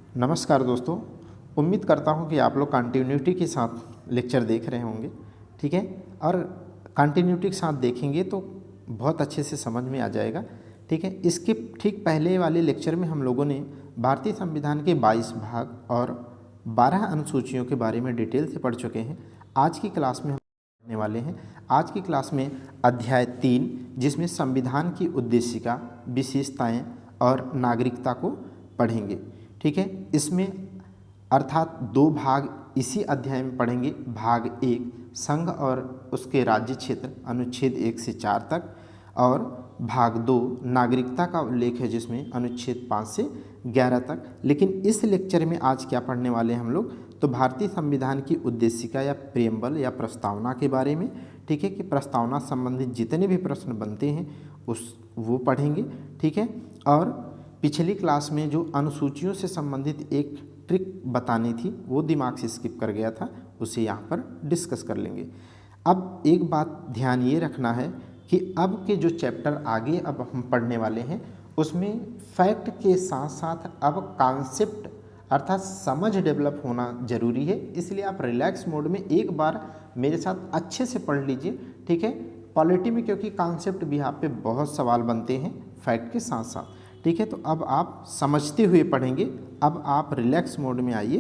नमस्कार दोस्तों, उम्मीद करता हूँ कि आप लोग कंटिन्यूटी के साथ लेक्चर देख रहे होंगे। ठीक है, और कंटिन्यूटी के साथ देखेंगे तो बहुत अच्छे से समझ में आ जाएगा। ठीक है, इसके ठीक पहले वाले लेक्चर में हम लोगों ने भारतीय संविधान के 22 भाग और 12 अनुसूचियों के बारे में डिटेल से पढ़ चुके हैं। आज की क्लास में हम पढ़ने वाले हैं, आज की क्लास में अध्याय 3, जिसमें संविधान की उद्देशिका, विशेषताएँ और नागरिकता को पढ़ेंगे। ठीक है, इसमें अर्थात 2 भाग इसी अध्याय में पढ़ेंगे। भाग 1 संघ और उसके राज्य क्षेत्र, अनुच्छेद 1 से 4 तक, और भाग 2 नागरिकता का उल्लेख है जिसमें अनुच्छेद 5 से 11 तक। लेकिन इस लेक्चर में आज क्या पढ़ने वाले हैं हम लोग, तो भारतीय संविधान की उद्देशिका या प्रेम्बल या प्रस्तावना के बारे में। ठीक है, कि प्रस्तावना संबंधित जितने भी प्रश्न बनते हैं वो पढ़ेंगे। ठीक है, और पिछली क्लास में जो अनुसूचियों से संबंधित एक ट्रिक बतानी थी वो दिमाग से स्किप कर गया था, उसे यहाँ पर डिस्कस कर लेंगे। अब एक बात ध्यान ये रखना है कि अब के जो चैप्टर आगे अब हम पढ़ने वाले हैं उसमें फैक्ट के साथ साथ अब कॉन्सेप्ट अर्थात समझ डेवलप होना ज़रूरी है। इसलिए आप रिलैक्स मोड में एक बार मेरे साथ अच्छे से पढ़ लीजिए। ठीक है, पॉलिटी में क्योंकि कॉन्सेप्ट भी यहाँ पे बहुत सवाल बनते हैं फैक्ट के साथ साथ। ठीक है, तो अब आप समझते हुए पढ़ेंगे। अब आप रिलैक्स मोड में आइए।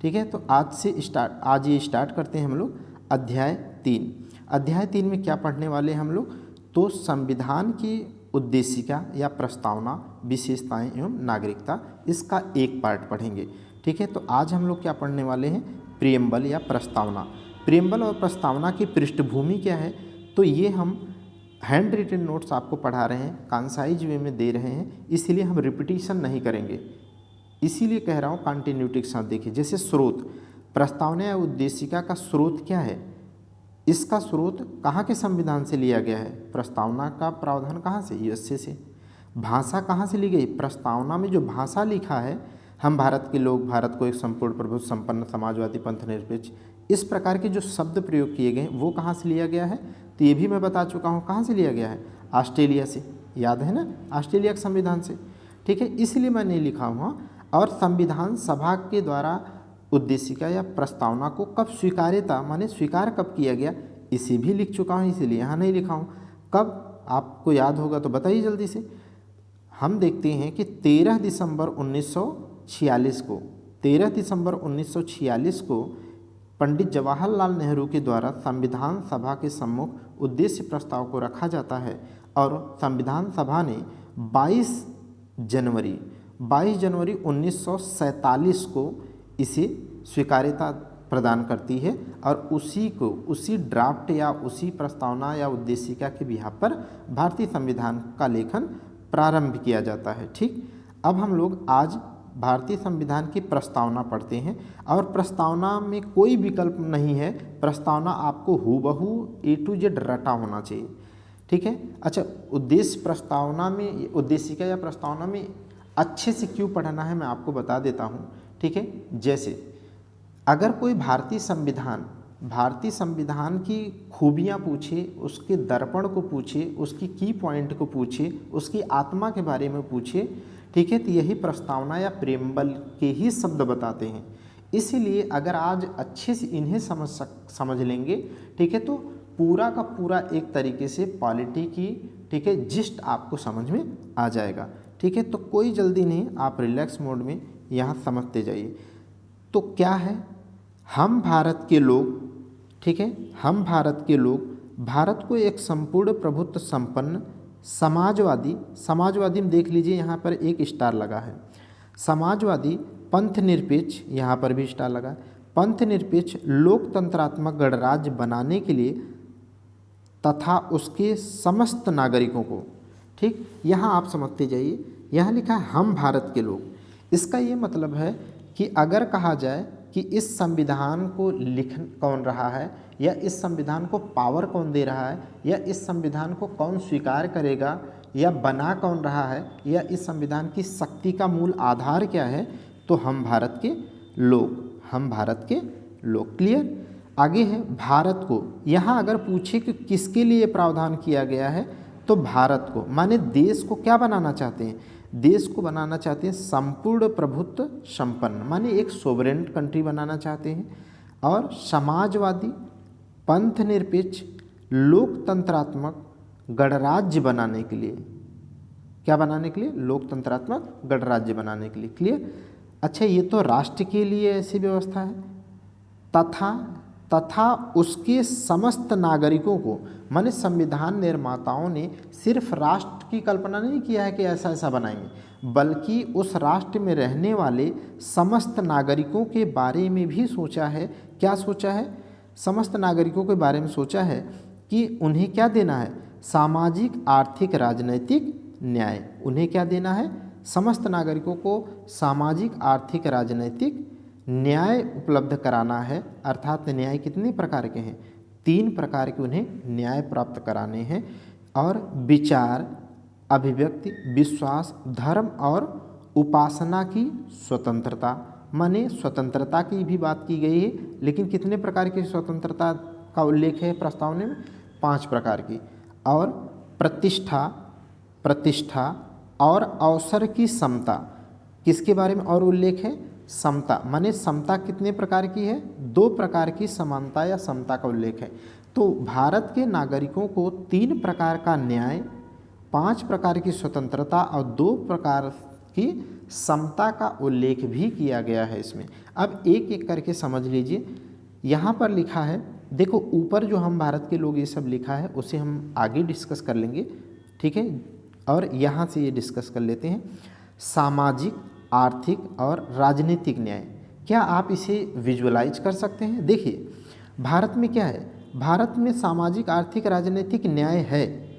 ठीक है, तो आज ये स्टार्ट करते हैं हम लोग अध्याय 3। अध्याय 3 में क्या पढ़ने वाले हैं हम लोग, तो संविधान की उद्देशिका या प्रस्तावना, विशेषताएं एवं नागरिकता, इसका एक पार्ट पढ़ेंगे। ठीक है, तो आज हम लोग क्या पढ़ने वाले हैं, प्रियम्बल या प्रस्तावना। प्रियम्बल और प्रस्तावना की पृष्ठभूमि क्या है, तो ये हम हैंड रिटन नोट्स आपको पढ़ा रहे हैं, कंसाइज वे में दे रहे हैं, इसीलिए हम रिपीटिशन नहीं करेंगे। इसीलिए कह रहा हूँ कंटिन्यूटी के साथ देखिए। जैसे स्रोत, प्रस्तावना या उद्देशिका का स्रोत क्या है, इसका स्रोत कहाँ के संविधान से लिया गया है, प्रस्तावना का प्रावधान कहाँ से, यूएसए से। भाषा कहाँ से ली गई, प्रस्तावना में जो भाषा लिखा है, हम भारत के लोग, भारत को एक संपूर्ण प्रभुत्व संपन्न समाजवादी पंथ निरपेक्ष, इस प्रकार के जो शब्द प्रयोग किए गए वो कहाँ से लिया गया है, तो ये भी मैं बता चुका हूँ कहाँ से लिया गया है, ऑस्ट्रेलिया से। याद है ना, ऑस्ट्रेलिया के संविधान से। ठीक है, इसलिए मैं नहीं लिखा हुआ। और संविधान सभा के द्वारा उद्देशिका या प्रस्तावना को कब स्वीकार्यता माने स्वीकार कब किया गया, इसे भी लिख चुका हूँ, इसीलिए यहाँ नहीं लिखा हूँ। कब आपको याद होगा तो बताइए जल्दी से। हम देखते हैं कि 13 दिसंबर 1946 को 13 दिसंबर 1946 को पंडित जवाहरलाल नेहरू के द्वारा संविधान सभा के सम्मुख उद्देश्य प्रस्ताव को रखा जाता है, और संविधान सभा ने 22 जनवरी 1947 को इसे स्वीकार्यता प्रदान करती है, और उसी ड्राफ्ट या उसी प्रस्तावना या उद्देशिका के बिहाफ पर भारतीय संविधान का लेखन प्रारंभ किया जाता है। ठीक, अब हम लोग आज भारतीय संविधान की प्रस्तावना पढ़ते हैं, और प्रस्तावना में कोई विकल्प नहीं है, प्रस्तावना आपको हूबहू A to Z रटा होना चाहिए। ठीक है, अच्छा, उद्देश्य प्रस्तावना में, उद्देशिका या प्रस्तावना में अच्छे से क्यों पढ़ना है मैं आपको बता देता हूँ। ठीक है, जैसे अगर कोई भारतीय संविधान की खूबियाँ पूछे, उसके दर्पण को पूछे, उसकी की पॉइंट को पूछे, उसकी आत्मा के बारे में पूछे, ठीक है, तो यही प्रस्तावना या प्रेम्बल के ही शब्द बताते हैं। इसीलिए अगर आज अच्छे से इन्हें समझ लेंगे, ठीक है, तो पूरा का पूरा एक तरीके से पॉलिटी की, ठीक है, जिस्ट आपको समझ में आ जाएगा। ठीक है, तो कोई जल्दी नहीं, आप रिलैक्स मोड में यहाँ समझते जाइए। तो क्या है, हम भारत के लोग, ठीक है, हम भारत के लोग भारत को एक संपूर्ण प्रभुत्व संपन्न समाजवादी में देख लीजिए, यहाँ पर एक स्टार लगा है। समाजवादी, पंथ निरपेक्ष, यहाँ पर भी स्टार लगा है। पंथ निरपेक्ष लोकतंत्रात्मक गणराज्य बनाने के लिए तथा उसके समस्त नागरिकों को, ठीक, यहाँ आप समझते जाइए, यहाँ लिखा है हम भारत के लोग। इसका ये मतलब है कि अगर कहा जाए कि इस संविधान को लिख कौन रहा है, या इस संविधान को पावर कौन दे रहा है, या इस संविधान को कौन स्वीकार करेगा, या बना कौन रहा है, या इस संविधान की शक्ति का मूल आधार क्या है, तो हम भारत के लोग, हम भारत के लोग। क्लियर। आगे है भारत को, यहाँ अगर पूछे कि किसके लिए प्रावधान किया गया है, तो भारत को माने देश को क्या बनाना चाहते हैं, देश को बनाना चाहते हैं संपूर्ण प्रभुत्व संपन्न, माने एक सोवरेन कंट्री बनाना चाहते हैं, और समाजवादी, पंथ निरपेक्ष, लोकतंत्रात्मक गणराज्य बनाने के लिए, क्या बनाने के लिए? लोकतंत्रात्मक गणराज्य बनाने के लिए। क्लियर? अच्छा, ये तो राष्ट्र के लिए ऐसी व्यवस्था है, तथा उसके समस्त नागरिकों को, माने संविधान निर्माताओं ने सिर्फ राष्ट्र की कल्पना नहीं किया है कि ऐसा ऐसा बनाएंगे, बल्कि उस राष्ट्र में रहने वाले समस्त नागरिकों के बारे में भी सोचा है। क्या सोचा है? समस्त नागरिकों के बारे में सोचा है कि उन्हें क्या देना है? सामाजिक, आर्थिक, राजनैतिक न्याय। उन्हें क्या देना है? समस्त नागरिकों को सामाजिक, आर्थिक, राजनैतिक न्याय उपलब्ध कराना है। अर्थात न्याय कितने प्रकार के हैं? 3 प्रकार के उन्हें न्याय प्राप्त कराने हैं। और विचार, अभिव्यक्ति, विश्वास, धर्म और उपासना की स्वतंत्रता, माने स्वतंत्रता की भी बात की गई है, लेकिन कितने प्रकार की स्वतंत्रता का उल्लेख है प्रस्तावना में? 5 प्रकार की। और प्रतिष्ठा और अवसर की समता, किसके बारे में और उल्लेख है? समता, माने समता कितने प्रकार की है? 2 प्रकार की समानता या समता का उल्लेख है। तो भारत के नागरिकों को 3 प्रकार का न्याय, 5 प्रकार की स्वतंत्रता और 2 प्रकार की समता का उल्लेख भी किया गया है इसमें। अब एक एक करके समझ लीजिए। यहाँ पर लिखा है, देखो ऊपर जो हम भारत के लोग ये सब लिखा है उसे हम आगे डिस्कस कर लेंगे, ठीक है। और यहाँ से ये डिस्कस कर लेते हैं। सामाजिक, आर्थिक और राजनीतिक न्याय, क्या आप इसे विजुअलाइज कर सकते हैं? देखिए भारत में क्या है, भारत में सामाजिक, आर्थिक, राजनीतिक न्याय है।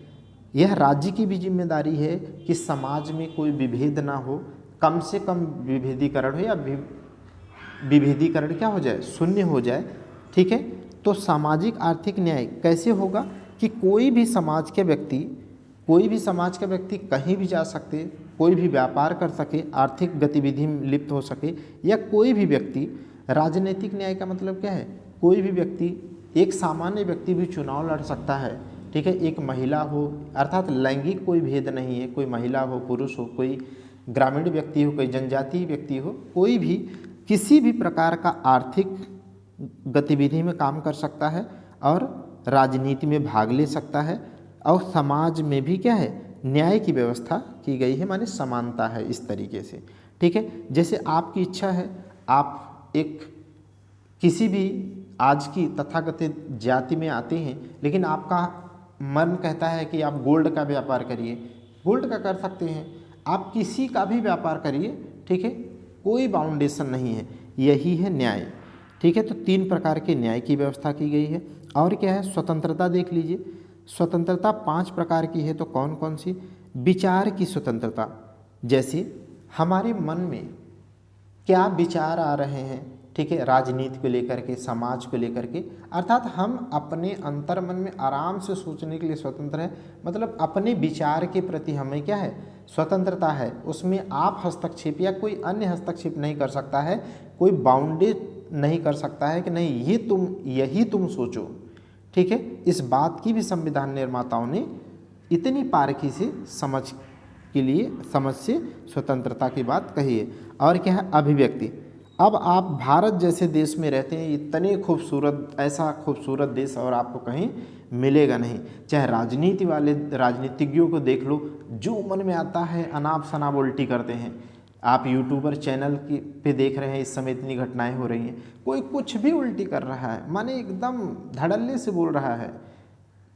यह राज्य की भी जिम्मेदारी है कि समाज में कोई विभेद ना हो, कम से कम विभेदीकरण हो या विभेदीकरण क्या हो जाए? शून्य हो जाए, ठीक है। तो सामाजिक आर्थिक न्याय कैसे होगा कि कोई भी समाज के व्यक्ति कहीं भी जा सके, कोई भी व्यापार कर सके, आर्थिक गतिविधि में लिप्त हो सके, या कोई भी व्यक्ति, राजनीतिक न्याय का मतलब क्या है? कोई भी व्यक्ति, एक सामान्य व्यक्ति भी चुनाव लड़ सकता है, ठीक है। एक महिला हो, अर्थात लैंगिक कोई भेद नहीं है, कोई महिला हो, पुरुष हो, कोई ग्रामीण व्यक्ति हो, कोई जनजातीय व्यक्ति हो, कोई भी किसी भी प्रकार का आर्थिक गतिविधि में काम कर सकता है और राजनीति में भाग ले सकता है। और समाज में भी क्या है? न्याय की व्यवस्था की गई है, माने समानता है इस तरीके से, ठीक है। जैसे आपकी इच्छा है, आप एक किसी भी आज की तथाकथित जाति में आते हैं, लेकिन आपका मन कहता है कि आप गोल्ड का व्यापार करिए, गोल्ड का कर सकते हैं, आप किसी का भी व्यापार करिए, ठीक है, कोई बाउंडेशन नहीं है। यही है न्याय, ठीक है। तो 3 प्रकार के न्याय की व्यवस्था की गई है। और क्या है? स्वतंत्रता देख लीजिए। स्वतंत्रता 5 प्रकार की है। तो कौन कौन सी? विचार की स्वतंत्रता, जैसे हमारे मन में क्या विचार आ रहे हैं, ठीक है, राजनीति को लेकर के, समाज को लेकर के, अर्थात हम अपने अंतर मन में आराम से सोचने के लिए स्वतंत्र है। मतलब अपने विचार के प्रति हमें क्या है? स्वतंत्रता है। उसमें आप हस्तक्षेप या कोई अन्य हस्तक्षेप नहीं कर सकता है, कोई बाउंडेड नहीं कर सकता है कि नहीं यही तुम सोचो, ठीक है। इस बात की भी संविधान निर्माताओं ने इतनी बारीकी से समझ से स्वतंत्रता की बात कही है। और क्या है? अभिव्यक्ति। अब आप भारत जैसे देश में रहते हैं, इतने खूबसूरत, ऐसा खूबसूरत देश और आपको कहीं मिलेगा नहीं। चाहे राजनीति वाले राजनीतिज्ञों को देख लो, जो मन में आता है अनाप शनाप उल्टी करते हैं। आप यूट्यूबर चैनल पे देख रहे हैं, इस समय इतनी घटनाएं हो रही हैं, कोई कुछ भी उल्टी कर रहा है, माने एकदम धड़ल्ले से बोल रहा है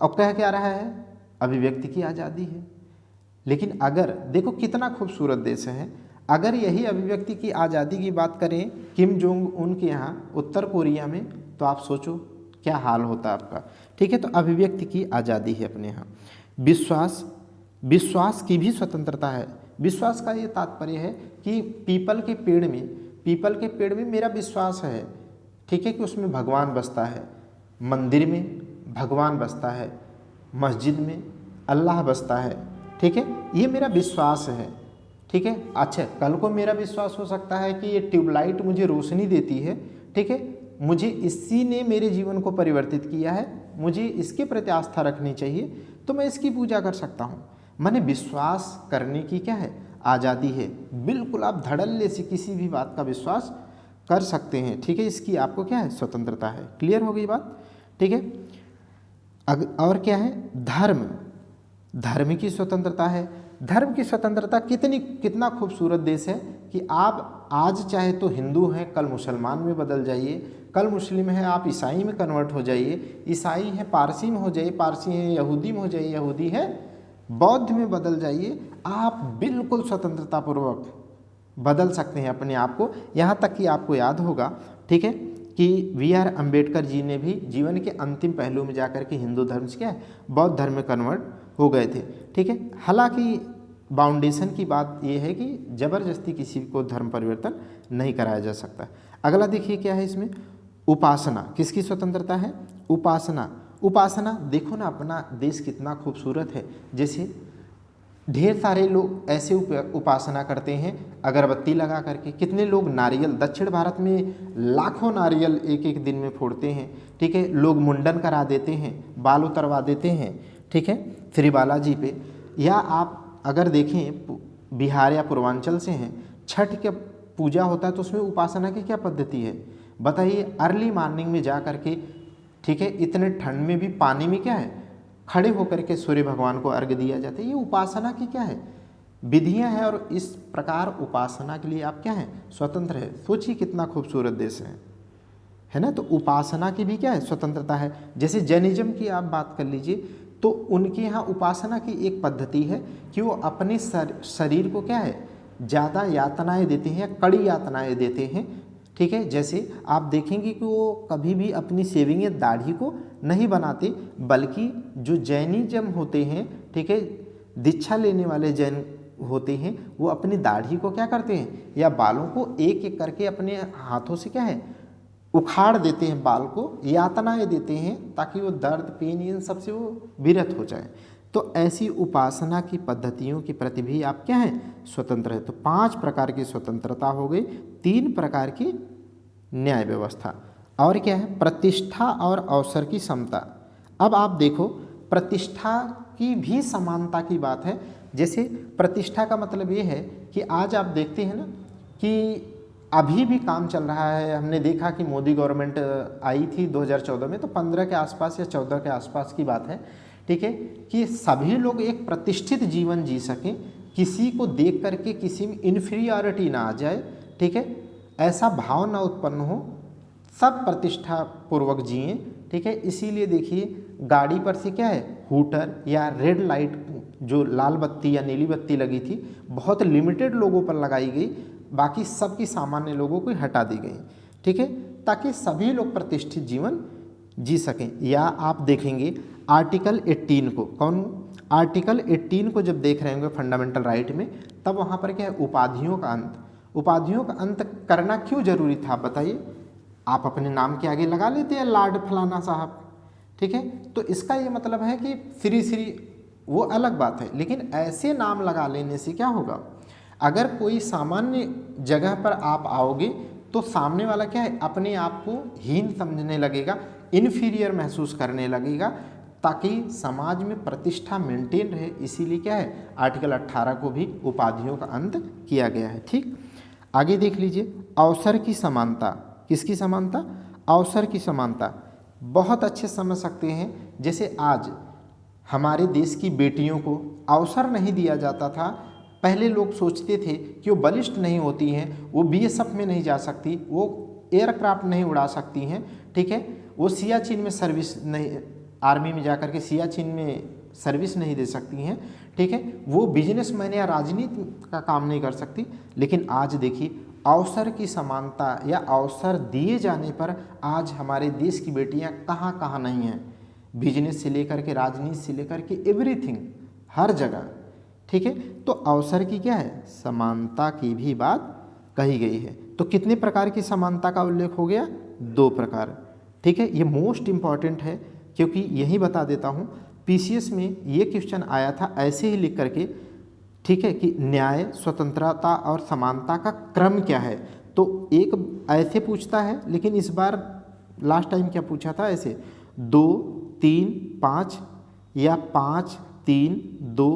और कह क्या रहा है? अभिव्यक्ति की आज़ादी है। लेकिन अगर देखो कितना खूबसूरत देश है, अगर यही अभिव्यक्ति की आज़ादी की बात करें किम जोंग उन के यहाँ उत्तर कोरिया में, तो आप सोचो क्या हाल होता आपका, ठीक है। तो अभिव्यक्ति की आज़ादी है अपने यहाँ। विश्वास की भी स्वतंत्रता है। विश्वास का ये तात्पर्य है कि पीपल के पेड़ में मेरा विश्वास है, ठीक है, कि उसमें भगवान बसता है, मंदिर में भगवान बसता है, मस्जिद में अल्लाह बसता है, ठीक है, ये मेरा विश्वास है, ठीक है। अच्छा, कल को मेरा विश्वास हो सकता है कि ये ट्यूबलाइट मुझे रोशनी देती है, ठीक है, मुझे इसी ने मेरे जीवन को परिवर्तित किया है, मुझे इसके प्रति आस्था रखनी चाहिए, तो मैं इसकी पूजा कर सकता हूँ। माने विश्वास करने की क्या है? आज़ादी है। बिल्कुल आप धड़ल्ले से किसी भी बात का विश्वास कर सकते हैं, ठीक है। इसकी आपको क्या है, स्वतंत्रता है। क्लियर हो गई बात, ठीक है। और क्या है, धर्म की स्वतंत्रता है। धर्म की स्वतंत्रता कितना खूबसूरत देश है कि आप आज चाहे तो हिंदू हैं, कल मुसलमान में बदल जाइए, कल मुस्लिम है आप ईसाई में कन्वर्ट हो जाइए, ईसाई है पारसी में हो जाइए, पारसी है यहूदी में हो जाइए, यहूदी है बौद्ध में बदल जाइए। आप बिल्कुल स्वतंत्रता पूर्वक बदल सकते हैं अपने आप को। यहाँ तक कि आपको याद होगा, ठीक है, कि वी.आर. अम्बेडकर जी ने भी जीवन के अंतिम पहलू में जाकर के हिंदू धर्म से क्या है, बौद्ध धर्म में कन्वर्ट हो गए थे, ठीक है। हालांकि बाउंडेशन की बात यह है कि ज़बरदस्ती किसी को धर्म परिवर्तन नहीं कराया जा सकता। अगला देखिए क्या है इसमें, उपासना। किसकी स्वतंत्रता है, उपासना। देखो ना अपना देश कितना खूबसूरत है। जैसे ढेर सारे लोग ऐसे उपासना करते हैं अगरबत्ती लगा करके। कितने लोग नारियल, दक्षिण भारत में लाखों नारियल एक एक दिन में फोड़ते हैं, ठीक है। लोग मुंडन करा देते हैं, बाल उतरवा देते हैं, ठीक है, श्री बालाजी पे। या आप अगर देखें बिहार या पूर्वांचल से हैं, छठ के पूजा होता है तो उसमें उपासना की क्या पद्धति है बताइए। अर्ली मॉर्निंग में जा करके, ठीक है, इतने ठंड में भी पानी में क्या है, खड़े होकर के सूर्य भगवान को अर्घ्य दिया जाता है। ये उपासना की क्या है, विधियां हैं। और इस प्रकार उपासना के लिए आप क्या हैं, स्वतंत्र है। सोचिए कितना खूबसूरत देश है ना। तो उपासना की भी क्या है, स्वतंत्रता है। जैसे जैनिज्म की आप बात कर लीजिए तो उनके यहाँ उपासना की एक पद्धति है कि वो अपने शरीर को क्या है, ज़्यादा यातनाएं देते हैं या कड़ी यातनाएं देते हैं, ठीक है। जैसे आप देखेंगे कि वो कभी भी अपनी शेविंग या दाढ़ी को नहीं बनाते, बल्कि जो जैनिज्म होते हैं, ठीक है, दीक्षा लेने वाले जैन होते हैं, वो अपनी दाढ़ी को क्या करते हैं या बालों को एक एक करके अपने हाथों से क्या है, उखाड़ देते हैं, बाल को यातनाएं देते हैं ताकि वो दर्द, पेन, इन सबसे वो विरत हो जाए। तो ऐसी उपासना की पद्धतियों के प्रति भी आप क्या हैं, स्वतंत्र है। तो 5 प्रकार की स्वतंत्रता हो गई, 3 प्रकार की न्याय व्यवस्था। और क्या है, प्रतिष्ठा और अवसर की समता। अब आप देखो प्रतिष्ठा की भी समानता की बात है। जैसे प्रतिष्ठा का मतलब ये है कि आज आप देखते हैं ना कि अभी भी काम चल रहा है। हमने देखा कि मोदी गवर्नमेंट आई थी 2014 में, तो 15 के आसपास या 14 के आसपास की बात है, ठीक है, कि सभी लोग एक प्रतिष्ठित जीवन जी सकें, किसी को देख करके किसी में इन्फीरियरिटी ना आ जाए, ठीक है, ऐसा भाव ना उत्पन्न हो, सब प्रतिष्ठा पूर्वक जिए, ठीक है। इसीलिए देखिए गाड़ी पर से क्या है, हूटर या रेड लाइट, जो लाल बत्ती या नीली बत्ती लगी थी, बहुत लिमिटेड लोगों पर लगाई गई, बाकी सबकी सामान्य लोगों को हटा दी गई, ठीक है, ताकि सभी लोग प्रतिष्ठित जीवन जी सकें। या आप देखेंगे आर्टिकल 18 को, कौन, आर्टिकल 18 को जब देख रहे होंगे फंडामेंटल राइट में, तब वहाँ पर क्या है, उपाधियों का अंत। उपाधियों का अंत करना क्यों जरूरी था बताइए। आप अपने नाम के आगे लगा लेते हैं लॉर्ड फलाना साहब, ठीक है। तो इसका ये मतलब है कि श्री वो अलग बात है, लेकिन ऐसे नाम लगा लेने से क्या होगा, अगर कोई सामान्य जगह पर आप आओगे तो सामने वाला क्या है, अपने आप को हीन समझने लगेगा, इन्फीरियर महसूस करने लगेगा, ताकि समाज में प्रतिष्ठा मेंटेन रहे। इसीलिए क्या है, आर्टिकल 18 को भी उपाधियों का अंत किया गया है, ठीक। आगे देख लीजिए, अवसर की समानता। किसकी समानता, अवसर की समानता। बहुत अच्छे समझ सकते हैं। जैसे आज हमारे देश की बेटियों को अवसर नहीं दिया जाता था। पहले लोग सोचते थे कि वो बलिष्ठ नहीं होती हैं, वो बीएसएफ में नहीं जा सकती, वो एयरक्राफ्ट नहीं उड़ा सकती हैं, ठीक है, वो सियाचिन में सर्विस नहीं, आर्मी में जाकर के सियाचिन में सर्विस नहीं दे सकती हैं, ठीक है, वो बिजनेसमैन या राजनीति का काम नहीं कर सकती। लेकिन आज देखिए अवसर की समानता या अवसर दिए जाने पर आज हमारे देश की बेटियां कहाँ कहाँ नहीं हैं, बिजनेस से लेकर के, राजनीति से लेकर के, एवरीथिंग, हर जगह, ठीक है। तो अवसर की क्या है, समानता की भी बात कही गई है। तो कितने प्रकार की समानता का उल्लेख हो गया, 2 प्रकार, ठीक है। ये मोस्ट इम्पॉर्टेंट है, क्योंकि यही बता देता हूँ, पीसीएस में ये क्वेश्चन आया था ऐसे ही लिख करके, ठीक है, कि न्याय, स्वतंत्रता और समानता का क्रम क्या है। तो एक ऐसे पूछता है, लेकिन इस बार लास्ट टाइम क्या पूछा था, ऐसे 2, 3, 5 या 5, 3, 2,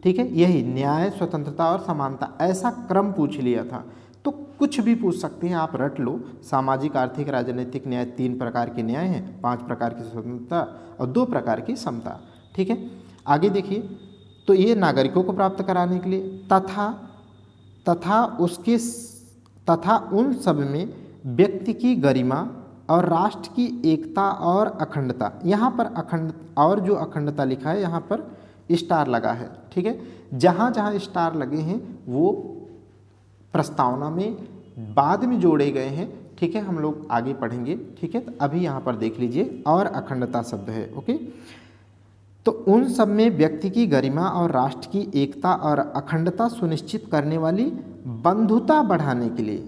ठीक है, यही न्याय, स्वतंत्रता और समानता, ऐसा क्रम पूछ लिया था। तो कुछ भी पूछ सकते हैं, आप रट लो। सामाजिक, आर्थिक, राजनीतिक न्याय 3 प्रकार के न्याय हैं, 5 प्रकार की स्वतंत्रता और 2 प्रकार की समता। ठीक है, आगे देखिए, तो ये नागरिकों को प्राप्त कराने के लिए तथा उन सब में व्यक्ति की गरिमा और राष्ट्र की एकता और अखंडता। यहाँ पर अखंड और जो अखंडता लिखा है यहाँ पर स्टार लगा है। ठीक है, जहाँ जहाँ स्टार लगे हैं वो प्रस्तावना में बाद में जोड़े गए हैं। ठीक है, हम लोग आगे पढ़ेंगे। ठीक है, तो अभी यहाँ पर देख लीजिए, और अखंडता शब्द है। ओके, तो उन सब में व्यक्ति की गरिमा और राष्ट्र की एकता और अखंडता सुनिश्चित करने वाली बंधुता बढ़ाने के लिए,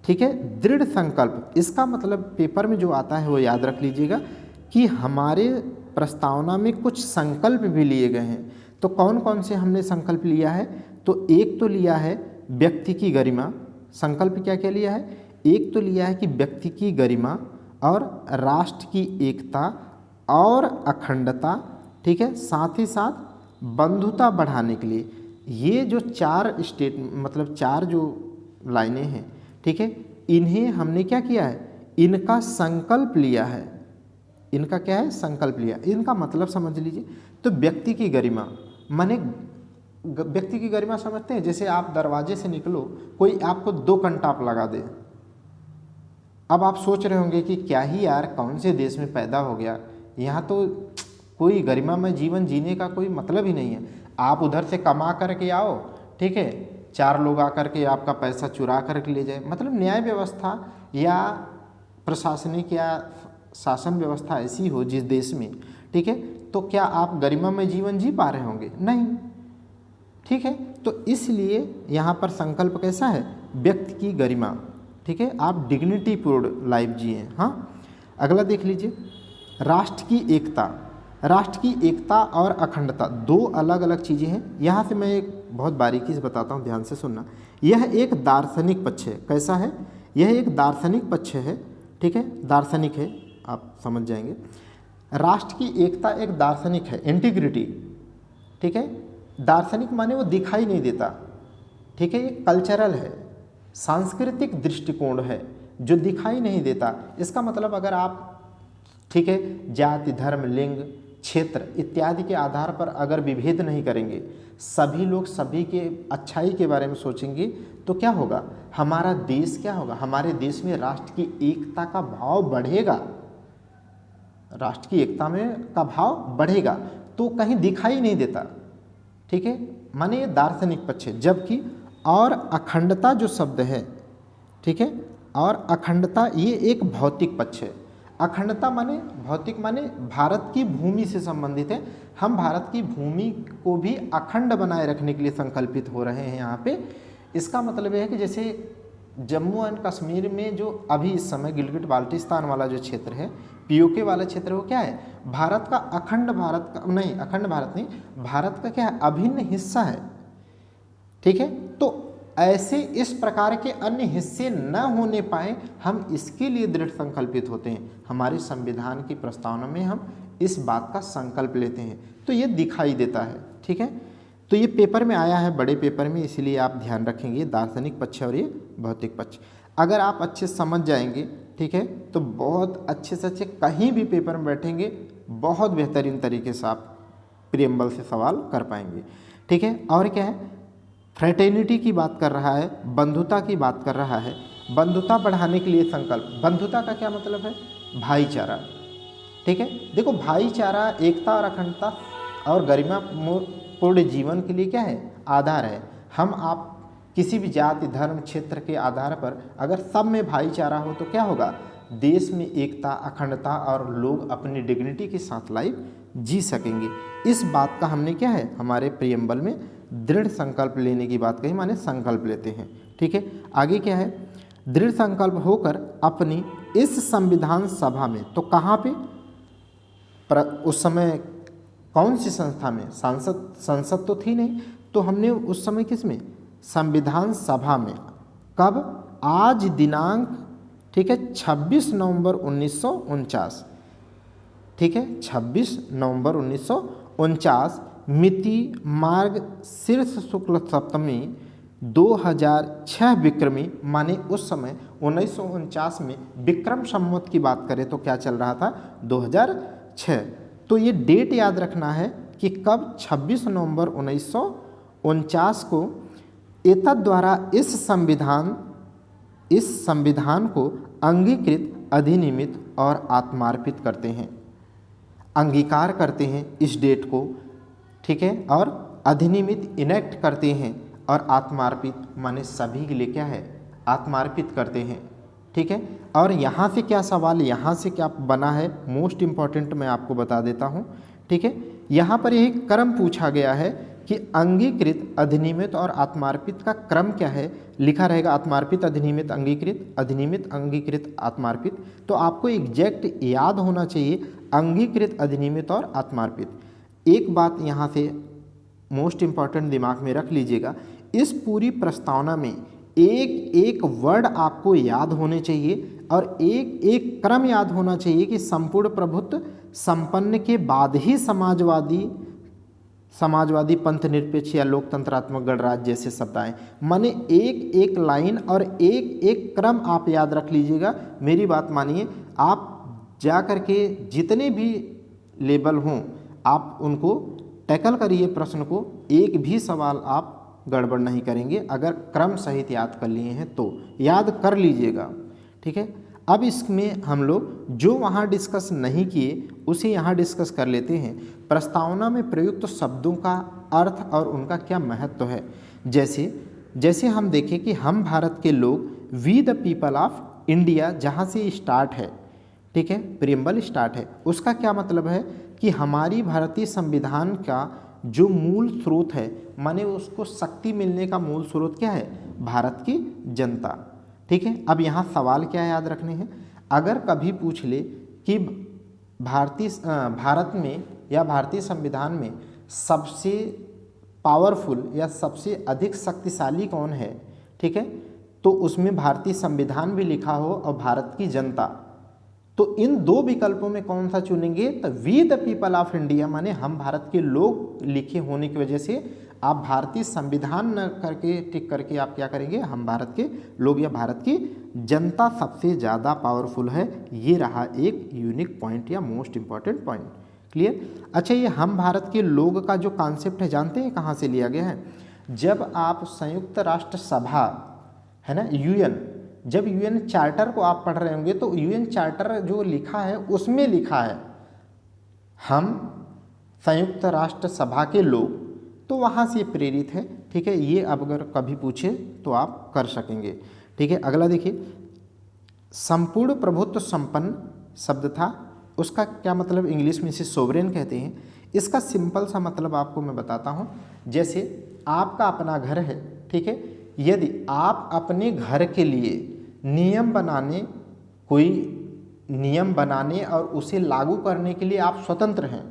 ठीक है, दृढ़ संकल्प। इसका मतलब पेपर में जो आता है वो याद रख लीजिएगा कि हमारे प्रस्तावना में कुछ संकल्प भी लिए गए हैं। तो कौन कौन से हमने संकल्प लिया है? तो एक तो लिया है व्यक्ति की गरिमा। संकल्प क्या क्या लिया है? एक तो लिया है कि व्यक्ति की गरिमा और राष्ट्र की एकता और अखंडता, ठीक है, साथ ही साथ बंधुता बढ़ाने के लिए। ये जो 4 मतलब 4 जो लाइनें हैं, ठीक है, इन्हें हमने क्या किया है? इनका संकल्प लिया है। इनका क्या है? संकल्प लिया। इनका मतलब समझ लीजिए। तो व्यक्ति की गरिमा माने, व्यक्ति की गरिमा समझते हैं? जैसे आप दरवाजे से निकलो, कोई आपको 2 कंटाप लगा दे। अब आप सोच रहे होंगे कि क्या ही यार, कौन से देश में पैदा हो गया, यहाँ तो कोई गरिमामय जीवन जीने का कोई मतलब ही नहीं है। आप उधर से कमा करके आओ, ठीक है, 4 लोग आकर के आपका पैसा चुरा करके ले जाए। मतलब न्याय व्यवस्था या प्रशासनिक या शासन व्यवस्था ऐसी हो जिस देश में, ठीक है, तो क्या आप गरिमामय जीवन जी पा रहे होंगे? नहीं। ठीक है, तो इसलिए यहाँ पर संकल्प कैसा है? व्यक्ति की गरिमा, ठीक है, आप डिग्निटी पूर्ण लाइफ जिए। हाँ, अगला देख लीजिए, राष्ट्र की एकता। राष्ट्र की एकता और अखंडता 2 अलग अलग चीज़ें हैं। यहाँ से मैं एक बहुत बारीकी से बताता हूँ, ध्यान से सुनना। यह एक दार्शनिक पक्ष है। कैसा है? यह एक दार्शनिक पक्ष है, ठीक है, दार्शनिक है, आप समझ जाएंगे। राष्ट्र की एकता एक दार्शनिक है, इंटीग्रिटी, ठीक है। दार्शनिक माने वो दिखाई नहीं देता, ठीक है, ये कल्चरल है, सांस्कृतिक दृष्टिकोण है जो दिखाई नहीं देता। इसका मतलब अगर आप, ठीक है, जाति, धर्म, लिंग, क्षेत्र इत्यादि के आधार पर अगर विभेद नहीं करेंगे, सभी लोग सभी के अच्छाई के बारे में सोचेंगे, तो क्या होगा? हमारा देश क्या होगा? हमारे देश में राष्ट्र की एकता का भाव बढ़ेगा। राष्ट्र की एकता में का भाव बढ़ेगा, तो कहीं दिखाई नहीं देता, ठीक है, माने ये दार्शनिक पक्ष है। जबकि और अखंडता जो शब्द है, ठीक है, और अखंडता ये एक भौतिक पक्ष है। अखंडता माने, भौतिक माने भारत की भूमि से संबंधित है। हम भारत की भूमि को भी अखंड बनाए रखने के लिए संकल्पित हो रहे हैं यहाँ पे। इसका मतलब यह है कि जैसे जम्मू एंड कश्मीर में जो अभी इस समय गिलगिट बाल्टिस्तान वाला जो क्षेत्र है, पीओके वाला क्षेत्र, वो क्या है? भारत का अखंड, भारत का नहीं, अखंड भारत नहीं, भारत का क्या है? अभिन्न हिस्सा है, ठीक है। तो ऐसे इस प्रकार के अन्य हिस्से न होने पाए, हम इसके लिए दृढ़ संकल्पित होते हैं। हमारे संविधान की प्रस्तावना में हम इस बात का संकल्प लेते हैं, तो ये दिखाई देता है, ठीक है। तो ये पेपर में आया है, बड़े पेपर में, इसीलिए आप ध्यान रखेंगे दार्शनिक पक्ष और ये भौतिक पक्ष। अगर आप अच्छे समझ जाएंगे, ठीक है, तो बहुत अच्छे से अच्छे कहीं भी पेपर में बैठेंगे, बहुत बेहतरीन तरीके से आप प्रीएम्बल से सवाल कर पाएंगे, ठीक है। और क्या है? फ्रेटर्निटी की बात कर रहा है, बंधुता की बात कर रहा है। बंधुता बढ़ाने के लिए संकल्प। बंधुता का क्या मतलब है? भाईचारा, ठीक है। देखो, भाईचारा, एकता और अखंडता और गरिमा पूर्ण जीवन के लिए क्या है? आधार है। हम आप किसी भी जाति, धर्म, क्षेत्र के आधार पर अगर सब में भाईचारा हो तो क्या होगा? देश में एकता, अखंडता और लोग अपनी डिग्निटी के साथ लाइफ जी सकेंगे। इस बात का हमने क्या है? हमारे प्रीएम्बल में दृढ़ संकल्प लेने की बात कही, माने संकल्प लेते हैं, ठीक है। आगे क्या है? दृढ़ संकल्प होकर अपनी इस संविधान सभा में, तो कहाँ पे? उस समय कौन सी संस्था में? संसद तो थी नहीं, तो हमने उस समय किस में? संविधान सभा में। कब? आज दिनांक, ठीक है, 26 नवंबर 1949, ठीक है, 26 नवंबर 1949 मिति मार्ग शीर्ष शुक्ल सप्तमी 2006 विक्रमी, माने उस समय 1949 में विक्रम संवत की बात करें तो क्या चल रहा था 2006। तो ये डेट याद रखना है कि कब 26 नवंबर 1949 को एतद द्वारा इस संविधान को अंगीकृत, अधिनियमित और आत्मार्पित करते हैं, अंगीकार करते हैं इस डेट को, ठीक है, और अधिनियमित इनेक्ट करते हैं और आत्मार्पित माने सभी के लिए क्या है आत्मार्पित करते हैं, ठीक है। और यहाँ से क्या सवाल, यहाँ से क्या बना है, मोस्ट इम्पॉर्टेंट मैं आपको बता देता हूँ, ठीक है। यहाँ पर यही क्रम पूछा गया है कि अंगीकृत, अधिनियमित और आत्मार्पित का क्रम क्या है, लिखा रहेगा आत्मार्पित, अधिनियमित, अंगीकृत, अधिनियमित, अंगीकृत, आत्मार्पित। तो आपको एग्जैक्ट याद होना चाहिए अंगीकृत, अधिनियमित और आत्मार्पित। एक बात यहाँ से मोस्ट इम्पॉर्टेंट दिमाग में रख लीजिएगा, इस पूरी प्रस्तावना में एक एक वर्ड आपको याद होने चाहिए और एक एक क्रम याद होना चाहिए कि संपूर्ण प्रभुत्व संपन्न के बाद ही समाजवादी पंथ निरपेक्ष या लोकतंत्रात्मक गणराज्य जैसे शब्द आए। माने एक एक लाइन और एक एक क्रम आप याद रख लीजिएगा। मेरी बात मानिए, आप जा कर के जितने भी लेवल हों आप उनको टैकल करिए, प्रश्न को एक भी सवाल आप गड़बड़ नहीं करेंगे अगर क्रम सहित याद कर लिए हैं तो याद कर लीजिएगा, ठीक है। अब इसमें हम लोग जो वहाँ डिस्कस नहीं किए उसे यहाँ डिस्कस कर लेते हैं। प्रस्तावना में प्रयुक्त शब्दों का अर्थ और उनका क्या महत्व है। जैसे हम देखें कि हम भारत के लोग, we the people of India, जहाँ से स्टार्ट है, ठीक है, प्रियम्बल स्टार्ट है, उसका क्या मतलब है कि हमारी भारतीय संविधान का जो मूल स्रोत है, माने उसको शक्ति मिलने का मूल स्रोत क्या है, भारत की जनता, ठीक है। अब यहाँ सवाल क्या याद रखने हैं, अगर कभी पूछ ले कि भारत में या भारतीय संविधान में सबसे पावरफुल या सबसे अधिक शक्तिशाली कौन है, ठीक है, तो उसमें भारतीय संविधान भी लिखा हो और भारत की जनता, तो इन दो विकल्पों में कौन सा चुनेंगे, तो we the people of India, माने हम भारत के लोग लिखे होने की वजह से आप भारतीय संविधान न करके टिक करके आप क्या करेंगे, हम भारत के लोग या भारत की जनता सबसे ज़्यादा पावरफुल है। ये रहा एक यूनिक पॉइंट या मोस्ट इम्पॉर्टेंट पॉइंट। क्लियर। अच्छा, ये हम भारत के लोग का जो कॉन्सेप्ट है जानते हैं कहाँ से लिया गया है, जब आप संयुक्त राष्ट्र सभा है ना, यूएन, जब यूएन चार्टर को आप पढ़ रहे होंगे तो यूएन चार्टर जो लिखा है उसमें लिखा है हम संयुक्त राष्ट्र सभा के लोग, तो वहाँ से प्रेरित है, ठीक है। ये अब अगर कभी पूछे तो आप कर सकेंगे, ठीक है। अगला देखिए, संपूर्ण प्रभुत्व संपन्न शब्द था, उसका क्या मतलब, इंग्लिश में इसे सोवरेन कहते हैं। इसका सिंपल सा मतलब आपको मैं बताता हूँ। जैसे आपका अपना घर है, ठीक है, यदि आप अपने घर के लिए कोई नियम बनाने और उसे लागू करने के लिए आप स्वतंत्र हैं,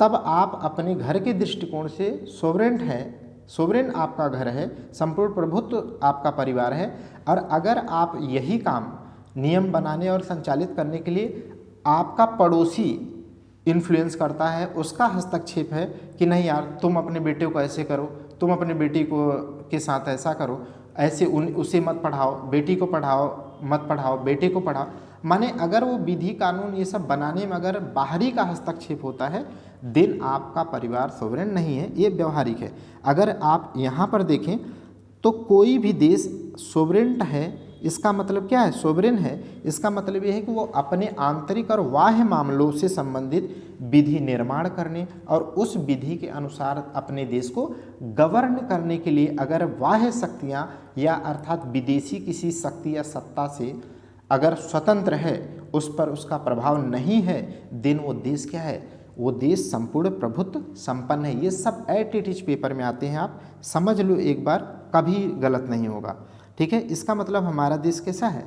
तब आप अपने घर के दृष्टिकोण से सोवरेन हैं, सोवरेन आपका घर है, संपूर्ण प्रभुत्व आपका परिवार है। और अगर आप यही काम नियम बनाने और संचालित करने के लिए आपका पड़ोसी इन्फ्लुएंस करता है, उसका हस्तक्षेप है कि नहीं यार तुम अपने बेटे को ऐसे करो, तुम अपने बेटी को के साथ ऐसा करो, ऐसे उसे मत पढ़ाओ, बेटी को पढ़ाओ मत पढ़ाओ, बेटे को पढ़ाओ, माने अगर वो विधि कानून ये सब बनाने में अगर बाहरी का हस्तक्षेप होता है, दिन आपका परिवार सोवरेन नहीं है, ये व्यवहारिक है। अगर आप यहाँ पर देखें तो कोई भी देश सोवरेन है, इसका मतलब क्या है, सोवरेन है, इसका मतलब ये है कि वो अपने आंतरिक और बाह्य मामलों से संबंधित विधि निर्माण करने और उस विधि के अनुसार अपने देश को गवर्न करने के लिए अगर बाह्य शक्तियाँ या अर्थात विदेशी किसी शक्ति या सत्ता से अगर स्वतंत्र है, उस पर उसका प्रभाव नहीं है, दिन वो देश क्या है, वो देश संपूर्ण प्रभुत्व संपन्न है। ये सब एट इट इज पेपर में आते हैं, आप समझ लो एक बार, कभी गलत नहीं होगा, ठीक है। इसका मतलब हमारा देश कैसा है,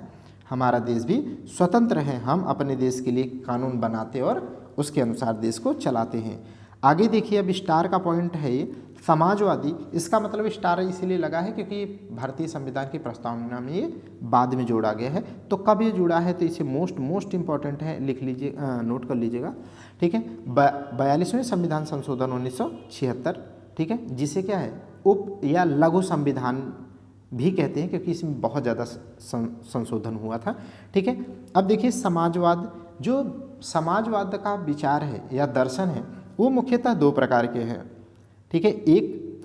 हमारा देश भी स्वतंत्र है, हम अपने देश के लिए कानून बनाते और उसके अनुसार देश को चलाते हैं। आगे देखिए, अब स्टार का पॉइंट है ये, समाजवादी, इसका मतलब स्टार इसलिए लगा है क्योंकि भारतीय संविधान की प्रस्तावना में ये बाद में जोड़ा गया है। तो कब ये जुड़ा है, तो इसे मोस्ट इंपॉर्टेंट है, लिख लीजिए, नोट कर लीजिएगा, ठीक है। 42वें संविधान संशोधन 1976, ठीक है, जिसे क्या है उप या लघु संविधान भी कहते हैं क्योंकि इसमें बहुत ज़्यादा संशोधन हुआ था, ठीक है। अब देखिए समाजवाद, जो समाजवाद का विचार है या दर्शन है वो मुख्यतः दो प्रकार के हैं, ठीक है। एक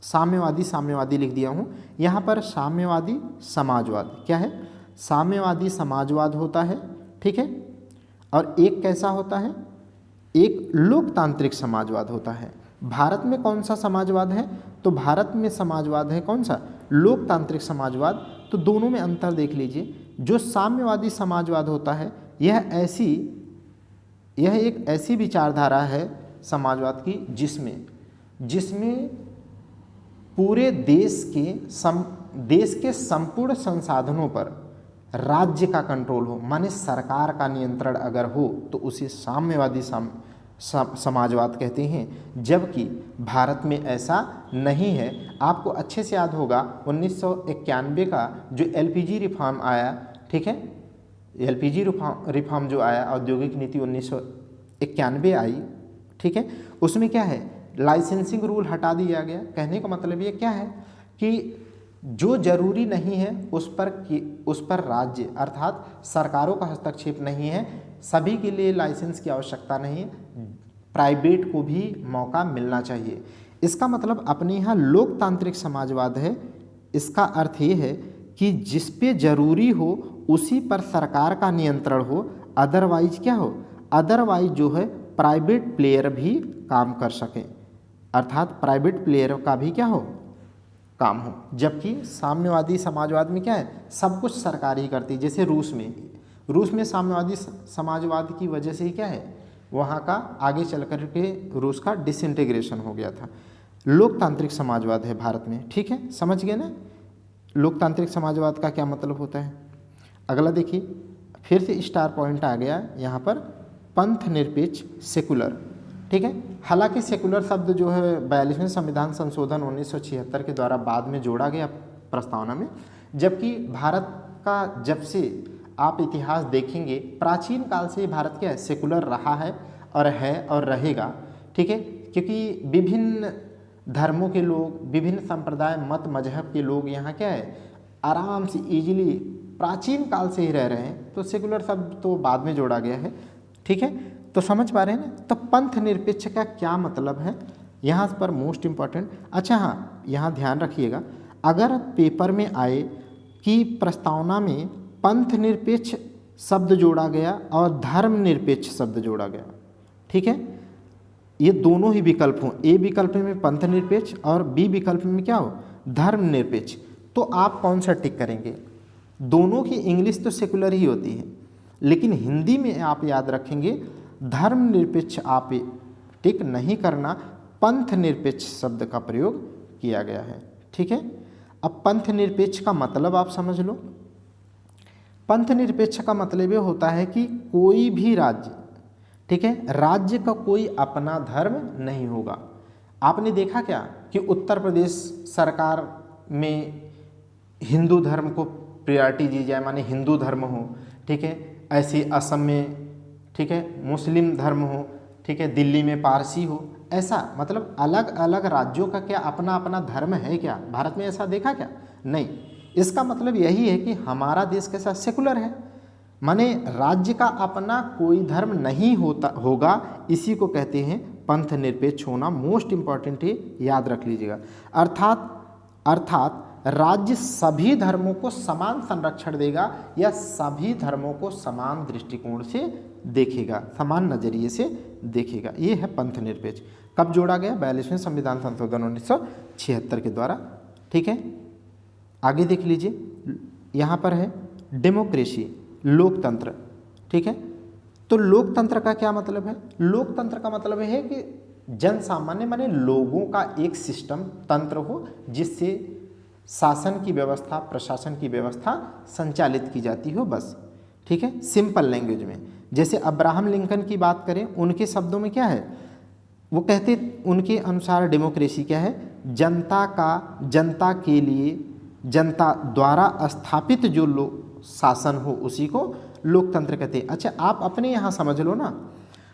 साम्यवादी लिख दिया हूँ यहाँ पर, साम्यवादी समाजवाद क्या है, साम्यवादी समाजवाद होता है, ठीक है। और एक कैसा होता है, एक लोकतांत्रिक समाजवाद होता है। भारत में कौन सा समाजवाद है, तो भारत में समाजवाद है कौन सा, लोकतांत्रिक समाजवाद। तो दोनों में अंतर देख लीजिए। जो साम्यवादी समाजवाद होता है यह एक ऐसी विचारधारा है समाजवाद की जिसमें पूरे देश के संपूर्ण संसाधनों पर राज्य का कंट्रोल हो, माने सरकार का नियंत्रण अगर हो तो उसे साम्यवादी समाजवाद कहते हैं। जबकि भारत में ऐसा नहीं है। आपको अच्छे से याद होगा 1991 का जो एलपीजी रिफॉर्म आया, ठीक है, एलपीजी रिफॉर्म जो आया, औद्योगिक नीति 1991 आई, ठीक है, उसमें क्या है लाइसेंसिंग रूल हटा दिया गया। कहने का मतलब ये क्या है कि जो जरूरी नहीं है उस पर राज्य अर्थात सरकारों का हस्तक्षेप नहीं है, सभी के लिए लाइसेंस की आवश्यकता नहीं है, प्राइवेट को भी मौका मिलना चाहिए। इसका मतलब अपने यहाँ लोकतांत्रिक समाजवाद है। इसका अर्थ ये है कि जिस पे जरूरी हो उसी पर सरकार का नियंत्रण हो, अदरवाइज क्या हो, अदरवाइज जो है प्राइवेट प्लेयर भी काम कर सकें, अर्थात प्राइवेट प्लेयर का भी क्या हो, काम हो। जबकि साम्यवादी समाजवाद में क्या है, सब कुछ सरकार ही करती है। जैसे रूस में साम्यवादी समाजवाद की वजह से ही क्या है, वहाँ का आगे चल कर के रूस का डिसइंटीग्रेशन हो गया था। लोकतांत्रिक समाजवाद है भारत में, ठीक है, समझ गए ना लोकतांत्रिक समाजवाद का क्या मतलब होता है। अगला देखिए, फिर से स्टार पॉइंट आ गया यहाँ पर, पंथ निरपेक्ष सेकुलर, ठीक है। हालांकि सेकुलर शब्द जो है 42वें संविधान संशोधन 1976 के द्वारा बाद में जोड़ा गया प्रस्तावना में, जबकि भारत का जब से आप इतिहास देखेंगे प्राचीन काल से भारत क्या है, सेकुलर रहा है और रहेगा, ठीक है। क्योंकि विभिन्न धर्मों के लोग, विभिन्न संप्रदाय मत मजहब के लोग यहाँ क्या है आराम से इजीली प्राचीन काल से ही रह रहे हैं। तो सेकुलर शब्द तो बाद में जोड़ा गया है, ठीक है। तो समझ पा रहे हैं ना। तो पंथ निरपेक्ष का क्या मतलब है, यहाँ पर मोस्ट इम्पॉर्टेंट। अच्छा हाँ, यहाँ ध्यान रखिएगा, अगर पेपर में आए कि प्रस्तावना में पंथ निरपेक्ष शब्द जोड़ा गया और धर्म निरपेक्ष शब्द जोड़ा गया, ठीक है, ये दोनों ही विकल्प हों, ए विकल्प में पंथ निरपेक्ष और बी विकल्प में क्या हो, धर्म निरपेक्ष, तो आप कौन सा टिक करेंगे। दोनों की इंग्लिश तो सेकुलर ही होती है, लेकिन हिंदी में आप याद रखेंगे धर्म निरपेक्ष आप टिक नहीं करना, पंथ निरपेक्ष शब्द का प्रयोग किया गया है, ठीक है। अब पंथ निरपेक्ष का मतलब आप समझ लो। पंथ निरपेक्ष का मतलब ये होता है कि कोई भी राज्य, ठीक है, राज्य का कोई अपना धर्म नहीं होगा। आपने देखा क्या कि उत्तर प्रदेश सरकार में हिंदू धर्म को प्रायोरिटी दी जाए, माने हिंदू धर्म हो, ठीक है, ऐसे असम में, ठीक है, मुस्लिम धर्म हो, ठीक है, दिल्ली में पारसी हो, ऐसा मतलब अलग अलग राज्यों का क्या अपना अपना धर्म है क्या, भारत में ऐसा देखा क्या, नहीं। इसका मतलब यही है कि हमारा देश कैसा सेकुलर है, माने राज्य का अपना कोई धर्म नहीं होगा, इसी को कहते हैं पंथ निरपेक्ष होना। मोस्ट इम्पॉर्टेंट है, याद रख लीजिएगा। अर्थात राज्य सभी धर्मों को समान संरक्षण देगा या सभी धर्मों को समान दृष्टिकोण से देखेगा, समान नजरिए से देखेगा, ये है पंथ निरपेक्ष। कब जोड़ा गया, 42वें संविधान संशोधन 1976 के द्वारा, ठीक है। आगे देख लीजिए, यहाँ पर है डेमोक्रेसी, लोकतंत्र, ठीक है। तो लोकतंत्र का क्या मतलब है, लोकतंत्र का मतलब है कि जन सामान्य माने लोगों का एक सिस्टम तंत्र हो जिससे शासन की व्यवस्था, प्रशासन की व्यवस्था संचालित की जाती हो, बस, ठीक है, सिंपल लैंग्वेज में। जैसे अब्राहम लिंकन की बात करें, उनके शब्दों में क्या है, वो कहते उनके अनुसार डेमोक्रेसी क्या है, जनता के लिए जनता द्वारा स्थापित जो शासन हो उसी को लोकतंत्र कहते हैं। अच्छा, आप अपने यहाँ समझ लो ना,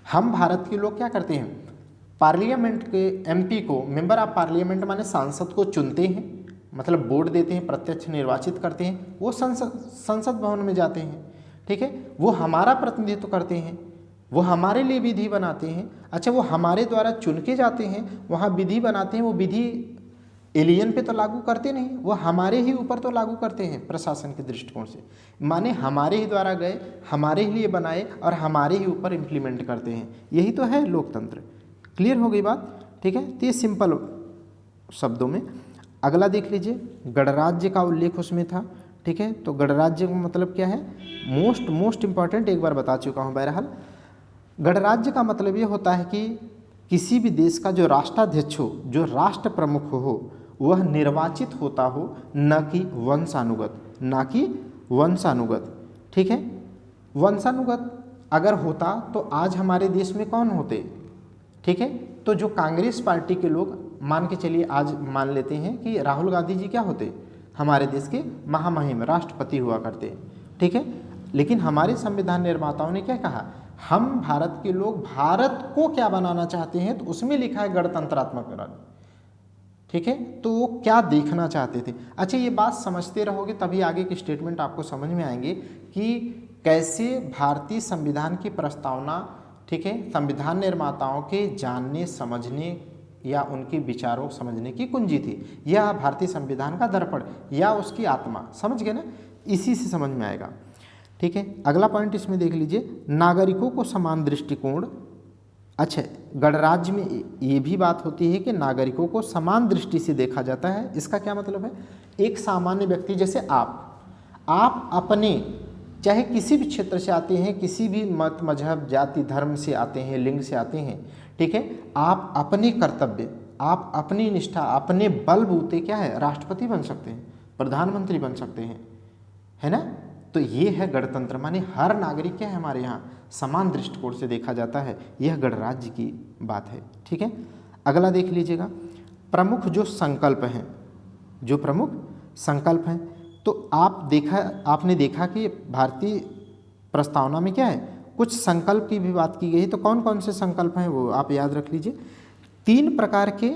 हम भारत के लोग क्या करते हैं, पार्लियामेंट के एमपी को, मेंबर ऑफ पार्लियामेंट माने सांसद को चुनते हैं, मतलब वोट देते हैं, प्रत्यक्ष निर्वाचित करते हैं, वो संसद भवन में जाते हैं, ठीक है, वो हमारा प्रतिनिधित्व करते हैं, वो हमारे लिए विधि बनाते हैं। अच्छा, वो हमारे द्वारा चुन के जाते हैं, वहाँ विधि बनाते हैं, वो विधि एलियन पे तो लागू करते नहीं, वो हमारे ही ऊपर तो लागू करते हैं प्रशासन के दृष्टिकोण से, माने हमारे ही द्वारा गए, हमारे ही लिए बनाए और हमारे ही ऊपर इम्प्लीमेंट करते हैं। यही तो है लोकतंत्र। क्लियर हो गई बात, ठीक है। तो ये सिंपल शब्दों में। अगला देख लीजिए, गणराज्य का उल्लेख उसमें था, ठीक है। तो गणराज्य का मतलब क्या है, मोस्ट इंपॉर्टेंट, एक बार बता चुका हूँ। बहरहाल गणराज्य का मतलब ये होता है कि किसी भी देश का जो राष्ट्राध्यक्ष हो, जो राष्ट्र प्रमुख हो, वह निर्वाचित होता हो, न कि वंशानुगत, ठीक है। वंशानुगत अगर होता तो आज हमारे देश में कौन होते, ठीक है। तो जो कांग्रेस पार्टी के लोग, मान के चलिए आज मान लेते हैं कि राहुल गांधी जी क्या होते, हमारे देश के महामहिम राष्ट्रपति हुआ करते, ठीक है। लेकिन हमारे संविधान निर्माताओं ने क्या कहा, हम भारत के लोग भारत को क्या बनाना चाहते हैं, तो उसमें लिखा है गणतंत्रात्मक राज्य, ठीक है। तो वो क्या देखना चाहते थे। अच्छा, ये बात समझते रहोगे तभी आगे के स्टेटमेंट आपको समझ में आएंगे कि कैसे भारतीय संविधान की प्रस्तावना, ठीक है, संविधान निर्माताओं के जानने समझने या उनके विचारों समझने की कुंजी थी। यह भारतीय संविधान का दर्पण या उसकी आत्मा, समझ गए ना, इसी से समझ में आएगा, ठीक है। अगला पॉइंट इसमें देख लीजिए, नागरिकों को समान दृष्टिकोण। अच्छा, गणराज्य में ये भी बात होती है कि नागरिकों को समान दृष्टि से देखा जाता है। इसका क्या मतलब है, एक सामान्य व्यक्ति जैसे आप अपने चाहे किसी भी क्षेत्र से आते हैं, किसी भी मत मजहब जाति धर्म से आते हैं, लिंग से आते हैं, ठीक है, आप अपने कर्तव्य, आप अपनी निष्ठा, अपने बलबूते क्या है, राष्ट्रपति बन सकते हैं, प्रधानमंत्री बन सकते हैं, है ना। तो ये है गणतंत्र, माने हर नागरिक क्या है हमारे यहाँ समान दृष्टिकोण से देखा जाता है। यह गणराज्य की बात है, ठीक है। अगला देख लीजिएगा, प्रमुख जो संकल्प हैं, जो प्रमुख संकल्प हैं, तो आपने देखा कि भारतीय प्रस्तावना में क्या है, कुछ संकल्प की भी बात की गई है। तो कौन कौन से संकल्प हैं वो आप याद रख लीजिए। 3 प्रकार के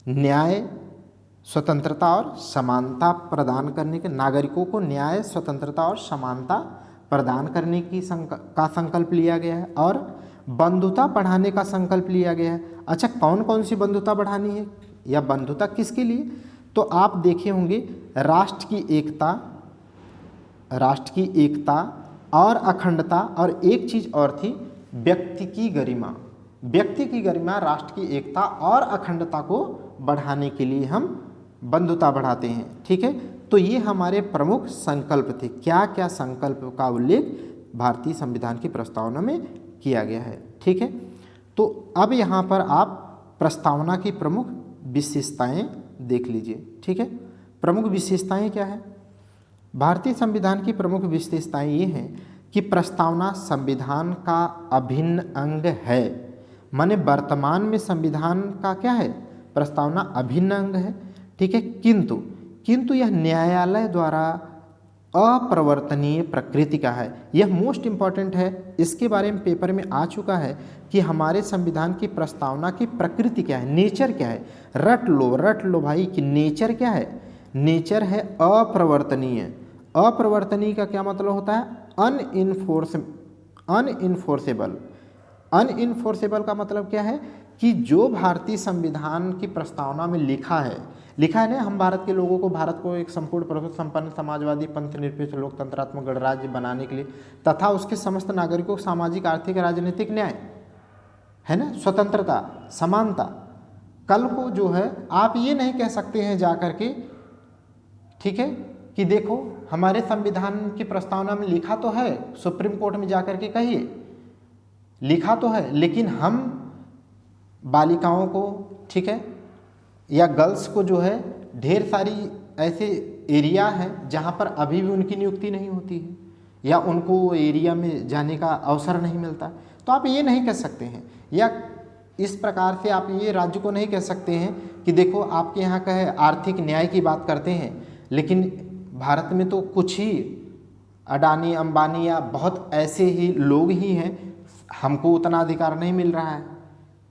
न्याय, स्वतंत्रता और समानता प्रदान करने के, नागरिकों को न्याय, स्वतंत्रता और समानता प्रदान करने की का संकल्प लिया गया है, और बंधुता बढ़ाने का संकल्प लिया गया है। अच्छा, कौन कौन सी बंधुता बढ़ानी है या बंधुता किसके लिए, तो आप देखे होंगे राष्ट्र की एकता और अखंडता, और एक चीज़ और थी, व्यक्ति की गरिमा। व्यक्ति की गरिमा, राष्ट्र की एकता और अखंडता को बढ़ाने के लिए हम बंधुता बढ़ाते हैं, ठीक है। तो ये हमारे प्रमुख संकल्प थे। क्या क्या संकल्प का उल्लेख भारतीय संविधान की प्रस्तावना में किया गया है, ठीक है। तो अब यहाँ पर आप प्रस्तावना की प्रमुख विशेषताएं देख लीजिए, ठीक है। प्रमुख विशेषताएं क्या है, भारतीय संविधान की प्रमुख विशेषताएं ये हैं कि प्रस्तावना संविधान का अभिन्न अंग है, माने वर्तमान में संविधान का क्या है, प्रस्तावना अभिन्न अंग है, ठीक है। किंतु यह न्यायालय द्वारा अप्रवर्तनीय प्रकृति का है। यह मोस्ट इम्पॉर्टेंट है, इसके बारे में पेपर में आ चुका है कि हमारे संविधान की प्रस्तावना की प्रकृति क्या है, नेचर क्या है। रट लो भाई कि नेचर क्या है, नेचर है अप्रवर्तनीय। अप्रवर्तनीय का क्या मतलब होता है, अनइन्फोर्सेबल का मतलब क्या है कि जो भारतीय संविधान की प्रस्तावना में लिखा है ना, हम भारत के लोगों को, भारत को एक संपूर्ण प्रभुत्व संपन्न समाजवादी पंथ निरपेक्ष लोकतंत्रात्मक गणराज्य बनाने के लिए तथा उसके समस्त नागरिकों को सामाजिक आर्थिक राजनीतिक न्याय, है ना, स्वतंत्रता, समानता। कल को जो है आप ये नहीं कह सकते हैं जा करके, ठीक है, कि देखो हमारे संविधान की प्रस्तावना में लिखा तो है, सुप्रीम कोर्ट में जा करके कहिए लिखा तो है, लेकिन हम बालिकाओं को, ठीक है, या गर्ल्स को जो है ढेर सारी ऐसे एरिया है जहाँ पर अभी भी उनकी नियुक्ति नहीं होती है या उनको एरिया में जाने का अवसर नहीं मिलता। तो आप ये नहीं कह सकते हैं, या इस प्रकार से आप ये राज्य को नहीं कह सकते हैं कि देखो आपके यहाँ का है आर्थिक न्याय की बात करते हैं, लेकिन भारत में तो कुछ ही अडानी अंबानी या बहुत ऐसे ही लोग ही हैं, हमको उतना अधिकार नहीं मिल रहा है,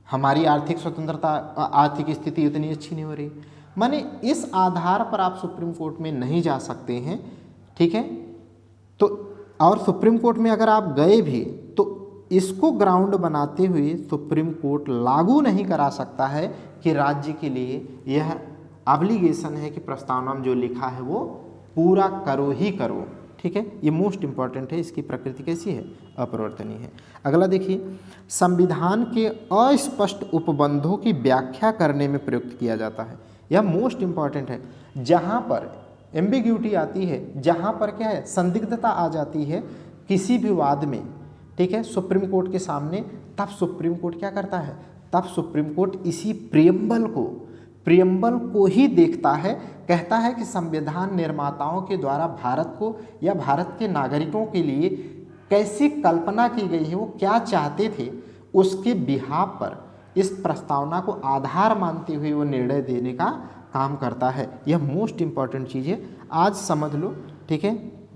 हमारी आर्थिक स्वतंत्रता आर्थिक स्थिति उतनी अच्छी नहीं हो रही। माने इस आधार पर आप सुप्रीम कोर्ट में नहीं जा सकते हैं, ठीक है। तो और सुप्रीम कोर्ट में अगर आप गए भी तो इसको ग्राउंड बनाते हुए सुप्रीम कोर्ट लागू नहीं करा सकता है कि राज्य के लिए यह ऑब्लिगेशन है कि प्रस्तावना में जो लिखा है वो पूरा करो ही करो, ठीक है। ये मोस्ट इंपॉर्टेंट है, इसकी प्रकृति कैसी है, अपरिवर्तनीय है। अगला देखिए, संविधान के अस्पष्ट उपबंधों की व्याख्या करने में प्रयुक्त किया जाता है। यह मोस्ट इंपॉर्टेंट है, जहाँ पर एम्बिग्यूटी आती है, जहाँ पर क्या है संदिग्धता आ जाती है किसी भी वाद में, ठीक है, सुप्रीम कोर्ट के सामने, तब सुप्रीम कोर्ट क्या करता है, तब सुप्रीम कोर्ट इसी प्रियम्बल को ही देखता है, कहता है कि संविधान निर्माताओं के द्वारा भारत को या भारत के नागरिकों के लिए कैसी कल्पना की गई है, वो क्या चाहते थे, उसके बिहाफ पर इस प्रस्तावना को आधार मानते हुए वो निर्णय देने का काम करता है। यह मोस्ट इम्पॉर्टेंट चीज़ है, आज समझ लो, ठीक है,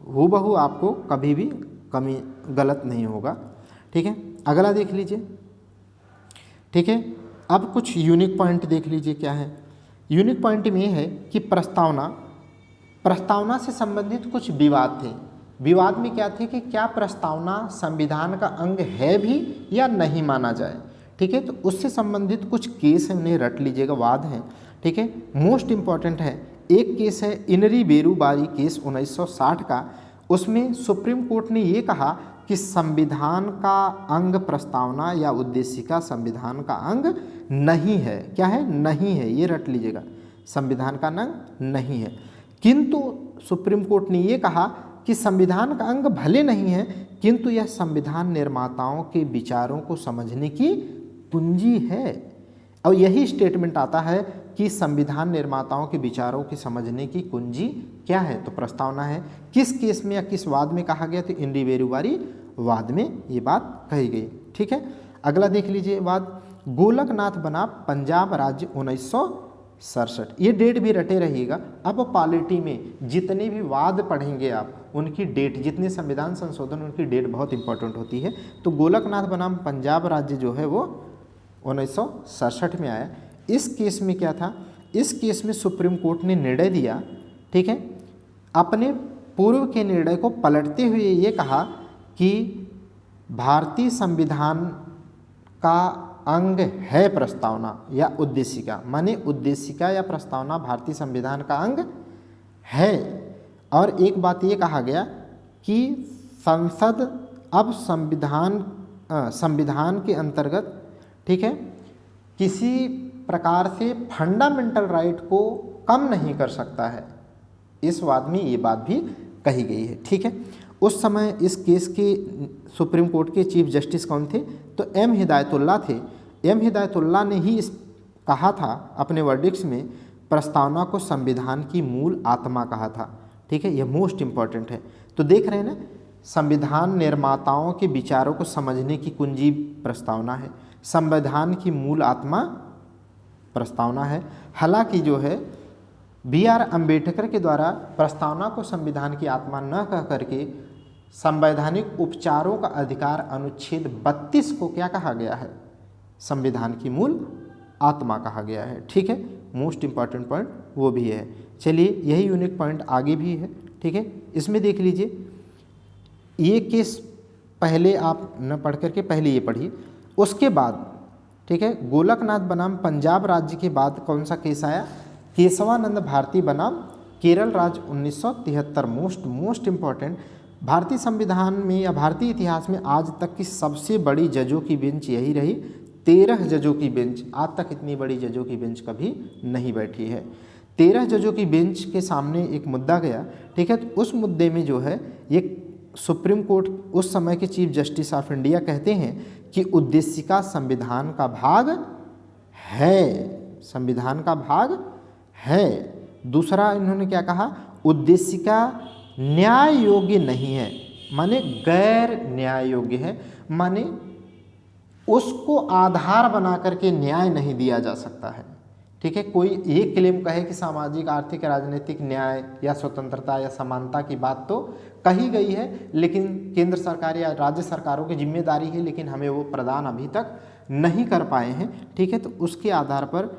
हूबहू आपको कभी भी कमी गलत नहीं होगा, ठीक है। अगला देख लीजिए, ठीक है। अब कुछ यूनिक पॉइंट देख लीजिए क्या है। यूनिक पॉइंट में है कि प्रस्तावना से संबंधित कुछ विवाद थे। विवाद में क्या थे कि क्या प्रस्तावना संविधान का अंग है भी या नहीं माना जाए, ठीक है। तो उससे संबंधित कुछ केस हैं, उन्हें रट लीजिएगा, वाद हैं, ठीक है, मोस्ट इम्पॉर्टेंट है। एक केस है इनरी बेरूबारी केस 1960 का। उसमें सुप्रीम कोर्ट ने ये कहा कि संविधान का अंग प्रस्तावना या उद्देशिका संविधान का अंग नहीं है। क्या है, नहीं है, ये रट लीजिएगा, संविधान का अंग नहीं है। किंतु सुप्रीम कोर्ट ने ये कहा कि संविधान का अंग भले नहीं है, किंतु यह संविधान निर्माताओं के विचारों को समझने की कुंजी है। और यही स्टेटमेंट आता है कि संविधान निर्माताओं के विचारों की समझने की कुंजी क्या है, तो प्रस्तावना है। किस केस में या किस वाद में कहा गया, तो इनरी बेरूबारी वाद में ये बात कही गई, ठीक है। अगला देख लीजिए वाद, गोलकनाथ बना पंजाब राज्य 1967। ये डेट भी रटे रहिएगा। अब पॉलिटी में जितने भी वाद पढ़ेंगे आप, उनकी डेट, जितने संविधान संशोधन, उनकी डेट बहुत इंपॉर्टेंट होती है। तो गोलकनाथ बनाम पंजाब राज्य जो है वो 1967 में आया। इस केस में क्या था, इस केस में सुप्रीम कोर्ट ने निर्णय दिया, ठीक है, अपने पूर्व के निर्णय को पलटते हुए ये कहा कि भारतीय संविधान का अंग है प्रस्तावना या उद्देशिका, माने उद्देशिका या प्रस्तावना भारतीय संविधान का अंग है। और एक बात ये कहा गया कि संसद अब संविधान के अंतर्गत, ठीक है, किसी प्रकार से फंडामेंटल राइट को कम नहीं कर सकता है। इस वाद में ये बात भी कही गई है, ठीक है। उस समय इस केस के सुप्रीम कोर्ट के चीफ जस्टिस कौन थे, तो एम हिदायतुल्ला थे। एम हिदायतुल्ला ने ही इस कहा था अपने वर्डिक्ट्स में, प्रस्तावना को संविधान की मूल आत्मा कहा था, ठीक है। यह मोस्ट इम्पॉर्टेंट है। तो देख रहे हैं ना, संविधान निर्माताओं के विचारों को समझने की कुंजी प्रस्तावना है, संविधान की मूल आत्मा प्रस्तावना है। हालांकि जो है BR अम्बेडकर के द्वारा प्रस्तावना को संविधान की आत्मा न कह करके संवैधानिक उपचारों का अधिकार अनुच्छेद 32 को क्या कहा गया है, संविधान की मूल आत्मा कहा गया है, ठीक है। मोस्ट इम्पॉर्टेंट पॉइंट वो भी है। चलिए यही यूनिक पॉइंट आगे भी है, ठीक है। इसमें देख लीजिए, ये केस पहले आप न पढ़ करके पहले ये पढ़िए, उसके बाद, ठीक है, गोलकनाथ बनाम पंजाब राज्य के बाद कौन सा केस आया, केशवानंद भारती बनाम केरल राज्य 1973। मोस्ट इम्पॉर्टेंट, भारतीय संविधान में या भारतीय इतिहास में आज तक की सबसे बड़ी जजों की बेंच यही रही, 13 जजों की बेंच। आज तक इतनी बड़ी जजों की बेंच कभी नहीं बैठी है। 13 जजों की बेंच के सामने एक मुद्दा गया, ठीक है। तो उस मुद्दे में जो है ये सुप्रीम कोर्ट उस समय के चीफ जस्टिस ऑफ इंडिया कहते हैं कि उद्देशिका संविधान का भाग है, संविधान का भाग है। दूसरा इन्होंने क्या कहा, उद्देशिका न्याय योग्य नहीं है, माने गैर न्याय योग्य है, माने उसको आधार बना करके न्याय नहीं दिया जा सकता है। ठीक है, कोई ये क्लेम कहे कि सामाजिक आर्थिक राजनीतिक न्याय या स्वतंत्रता या समानता की बात तो कही गई है, लेकिन केंद्र सरकार या राज्य सरकारों की जिम्मेदारी है, लेकिन हमें वो प्रदान अभी तक नहीं कर पाए हैं। ठीक है, तो उसके आधार पर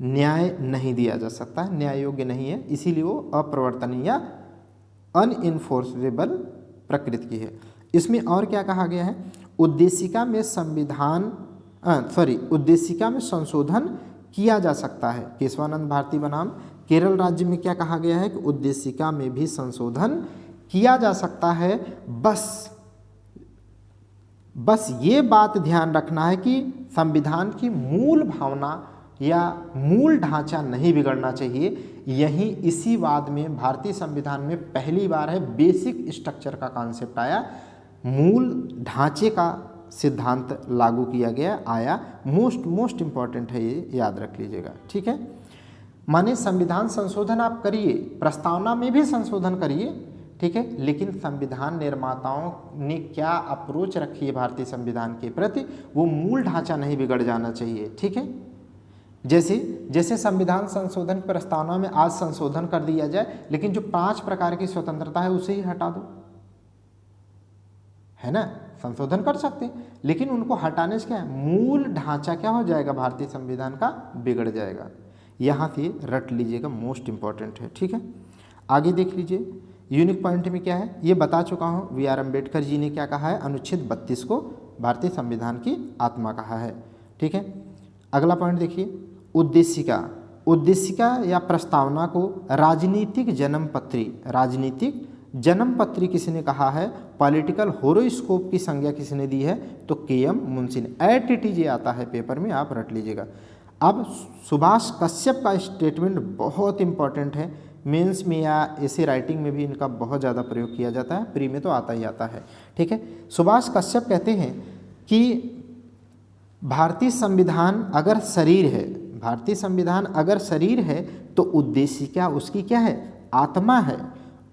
न्याय नहीं दिया जा सकता है, न्याय योग्य नहीं है, इसीलिए वो अप्रवर्तनीय अनइन्फोर्सेबल प्रकृति की है। इसमें और क्या कहा गया है, उद्देशिका में उद्देशिका में संशोधन किया जा सकता है। केशवानंद भारती बनाम केरल राज्य में क्या कहा गया है कि उद्देशिका में भी संशोधन किया जा सकता है। बस ये बात ध्यान रखना है कि संविधान की मूल भावना या मूल ढांचा नहीं बिगड़ना चाहिए। यही इसी वाद में भारतीय संविधान में पहली बार है बेसिक स्ट्रक्चर का कॉन्सेप्ट आया, मूल ढांचे का सिद्धांत लागू किया गया आया। मोस्ट इम्पॉर्टेंट है, ये याद रख लीजिएगा। ठीक है, माने संविधान संशोधन आप करिए, प्रस्तावना में भी संशोधन करिए, ठीक है, लेकिन संविधान निर्माताओं ने क्या अप्रोच रखी है भारतीय संविधान के प्रति, वो मूल ढांचा नहीं बिगड़ जाना चाहिए। ठीक है, जैसे संविधान संशोधन प्रस्तावना में आज संशोधन कर दिया जाए, लेकिन जो 5 प्रकार की स्वतंत्रता है उसे ही हटा दो, है ना, संशोधन कर सकते हैं, लेकिन उनको हटाने से क्या है, मूल ढांचा क्या हो जाएगा भारतीय संविधान का, बिगड़ जाएगा। यहाँ से रट लीजिएगा, मोस्ट इंपॉर्टेंट है। ठीक है, आगे देख लीजिए, यूनिक पॉइंट में क्या है ये बता चुका हूँ। वी आर अम्बेडकर जी ने क्या कहा है, अनुच्छेद 32 को भारतीय संविधान की आत्मा कहा है। ठीक है, अगला पॉइंट देखिए, उद्देशिका या प्रस्तावना को राजनीतिक जन्मपत्री किसने कहा है, पॉलिटिकल होरोस्कोप की संज्ञा किसने दी है, तो के.एम. मुंशी ने। एटीटीजे आता है पेपर में, आप रट लीजिएगा। अब सुभाष कश्यप का स्टेटमेंट बहुत इंपॉर्टेंट है, मेंस में या ऐसे राइटिंग में भी इनका बहुत ज़्यादा प्रयोग किया जाता है, प्री में तो आता ही आता है। ठीक है, सुभाष कश्यप कहते हैं कि भारतीय संविधान अगर शरीर है तो उद्देशिका उसकी क्या है, आत्मा है।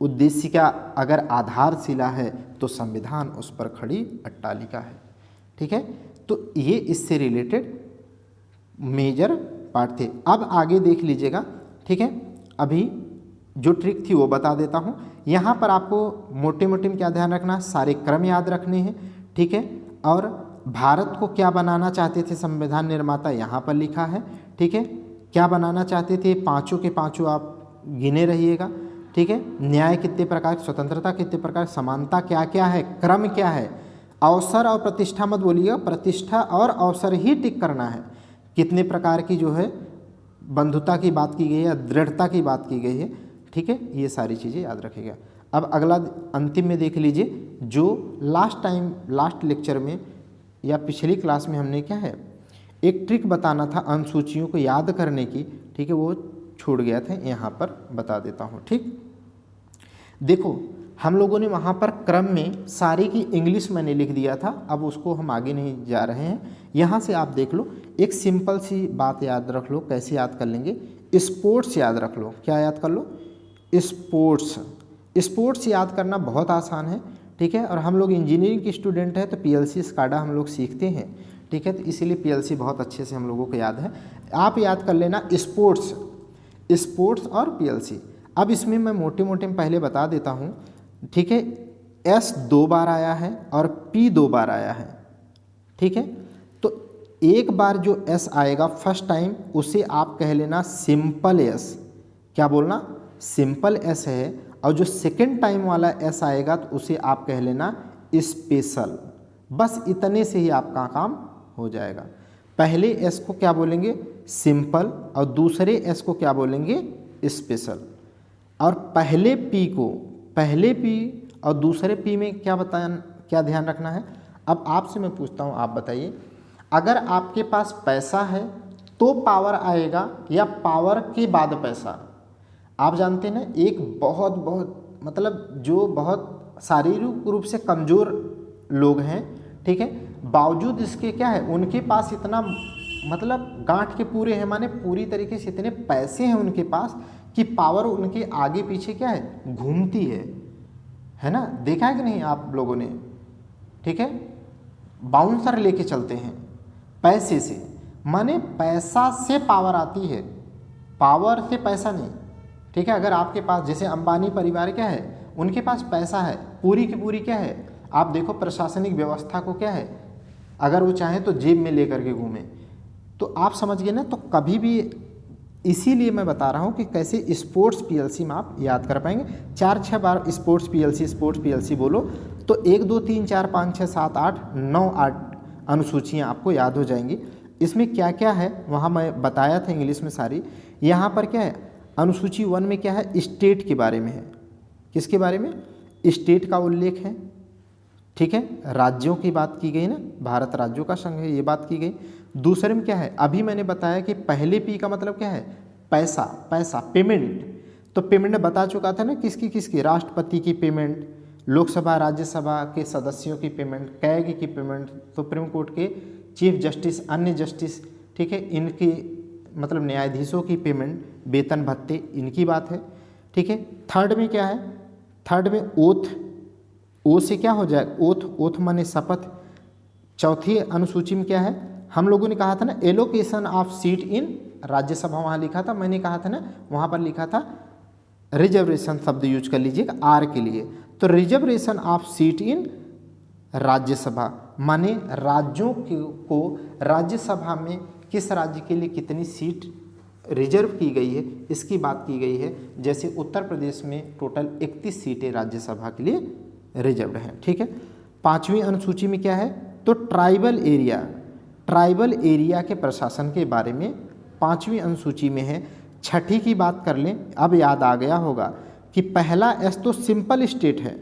उद्देशिका अगर आधारशिला है तो संविधान उस पर खड़ी अट्टालिका है। ठीक है, तो ये इससे रिलेटेड मेजर पार्ट थे। अब आगे देख लीजिएगा। ठीक है, अभी जो ट्रिक थी वो बता देता हूँ। यहाँ पर आपको मोटे मोटे में क्या ध्यान रखना है, सारे क्रम याद रखने हैं। ठीक है, और भारत को क्या बनाना चाहते थे संविधान निर्माता, यहाँ पर लिखा है। ठीक है, क्या बनाना चाहते थे, पाँचों के पाँचों आप गिने रहिएगा। ठीक है, न्याय कितने प्रकार, स्वतंत्रता कितने प्रकार, समानता क्या क्या है, क्रम क्या है, अवसर और प्रतिष्ठा मत बोलिएगा, प्रतिष्ठा और अवसर ही टिक करना है। कितने प्रकार की जो है बंधुता की बात की गई है, दृढ़ता की बात की गई है। ठीक है, ये सारी चीज़ें याद रखिएगा। अब अगला अंतिम में देख लीजिए, जो लास्ट लेक्चर में या पिछली क्लास में हमने क्या है एक ट्रिक बताना था अनुसूचियों को याद करने की। ठीक है, वो छूट गया था, यहाँ पर बता देता हूँ। ठीक, देखो हम लोगों ने वहाँ पर क्रम में सारी की इंग्लिश मैंने लिख दिया था, अब उसको हम आगे नहीं जा रहे हैं। यहाँ से आप देख लो, एक सिंपल सी बात याद रख लो, कैसे याद कर लेंगे, स्पोर्ट्स याद रख लो। क्या याद कर लो, स्पोर्ट्स याद करना बहुत आसान है। ठीक है, और हम लोग इंजीनियरिंग के स्टूडेंट हैं तो पीएलसी स्काडा हम लोग सीखते हैं। ठीक है, तो इसीलिए पीएलसी बहुत अच्छे से हम लोगों को याद है। आप याद कर लेना स्पोर्ट्स और पीएलसी। अब इसमें मैं मोटे मोटे में पहले बता देता हूँ। ठीक है, एस 2 बार आया है और पी 2 बार आया है। ठीक है, तो एक बार जो एस आएगा फर्स्ट टाइम उसे आप कह लेना सिंपल एस। क्या बोलना, सिंपल एस है। और जो सेकेंड टाइम वाला एस आएगा तो उसे आप कह लेना स्पेशल। बस इतने से ही आपका काम हो जाएगा। पहले एस को क्या बोलेंगे, सिंपल, और दूसरे एस को क्या बोलेंगे, स्पेशल। और पहले पी और दूसरे पी में क्या ध्यान रखना है। अब आपसे मैं पूछता हूँ, आप बताइए, अगर आपके पास पैसा है तो पावर आएगा या पावर के बाद पैसा। आप जानते हैं ना, एक बहुत मतलब जो बहुत शारीरिक रूप से कमज़ोर लोग हैं, ठीक है, बावजूद इसके क्या है, उनके पास इतना मतलब गांठ के पूरे हैं, माने पूरी तरीके से इतने पैसे हैं उनके पास कि पावर उनके आगे पीछे क्या है, घूमती है ना। देखा है कि नहीं आप लोगों ने। ठीक है, बाउंसर लेके चलते हैं, पैसे से, माने पैसा से पावर आती है, पावर से पैसा नहीं, ठीक है। अगर आपके पास, जैसे अंबानी परिवार क्या है, उनके पास पैसा है, पूरी की पूरी क्या है, आप देखो प्रशासनिक व्यवस्था को क्या है, अगर वो चाहें तो जेब में लेकर के घूमें, तो आप समझ गए ना। तो कभी भी, इसीलिए मैं बता रहा हूँ कि कैसे स्पोर्ट्स पीएलसी में आप याद कर पाएंगे। 4-6 बार स्पोर्ट्स पीएलसी बोलो तो 1 2 3 4 5 6 7 8 9 8 अनुसूचियाँ आपको याद हो जाएंगी। इसमें क्या क्या है वहाँ मैं बताया था इंग्लिश में सारी। यहाँ पर क्या है, अनुसूची 1 में क्या है, स्टेट के बारे में है। किसके बारे में, स्टेट का उल्लेख है, ठीक है। राज्यों की बात की गई ना, भारत राज्यों का संघ है, ये बात की गई। दूसरे में क्या है, अभी मैंने बताया कि पहले पी का मतलब क्या है, पैसा, पैसा पेमेंट। तो पेमेंट बता चुका था ना, किसकी किसकी, राष्ट्रपति की पेमेंट, लोकसभा राज्यसभा के सदस्यों की पेमेंट, कैग की पेमेंट, सुप्रीम कोर्ट के चीफ जस्टिस, अन्य जस्टिस, ठीक है, इनकी मतलब न्यायाधीशों की पेमेंट, वेतन भत्ते, इनकी बात है, ठीक है। थर्ड में क्या है, थर्ड में ओथ, ओ से क्या हो जाए, ओथ, ओथ माने शपथ। चौथी अनुसूची में क्या है, हम लोगों ने कहा था ना, एलोकेशन ऑफ सीट इन राज्यसभा, वहाँ लिखा था, मैंने कहा था ना, वहाँ पर लिखा था रिजर्वेशन शब्द यूज कर लीजिएगा आर के लिए। तो रिजर्वेशन ऑफ सीट इन राज्यसभा माने राज्यों को राज्यसभा में किस राज्य के लिए कितनी सीट रिजर्व की गई है, इसकी बात की गई है। जैसे उत्तर प्रदेश में टोटल 31 सीटें राज्यसभा के लिए रिजर्व हैं, ठीक है। 5वीं अनुसूची में क्या है, तो ट्राइबल एरिया, ट्राइबल एरिया के प्रशासन के बारे में 5वीं अनुसूची में है। 6ठी की बात कर लें, अब याद आ गया होगा कि पहला एस तो सिंपल स्टेट है,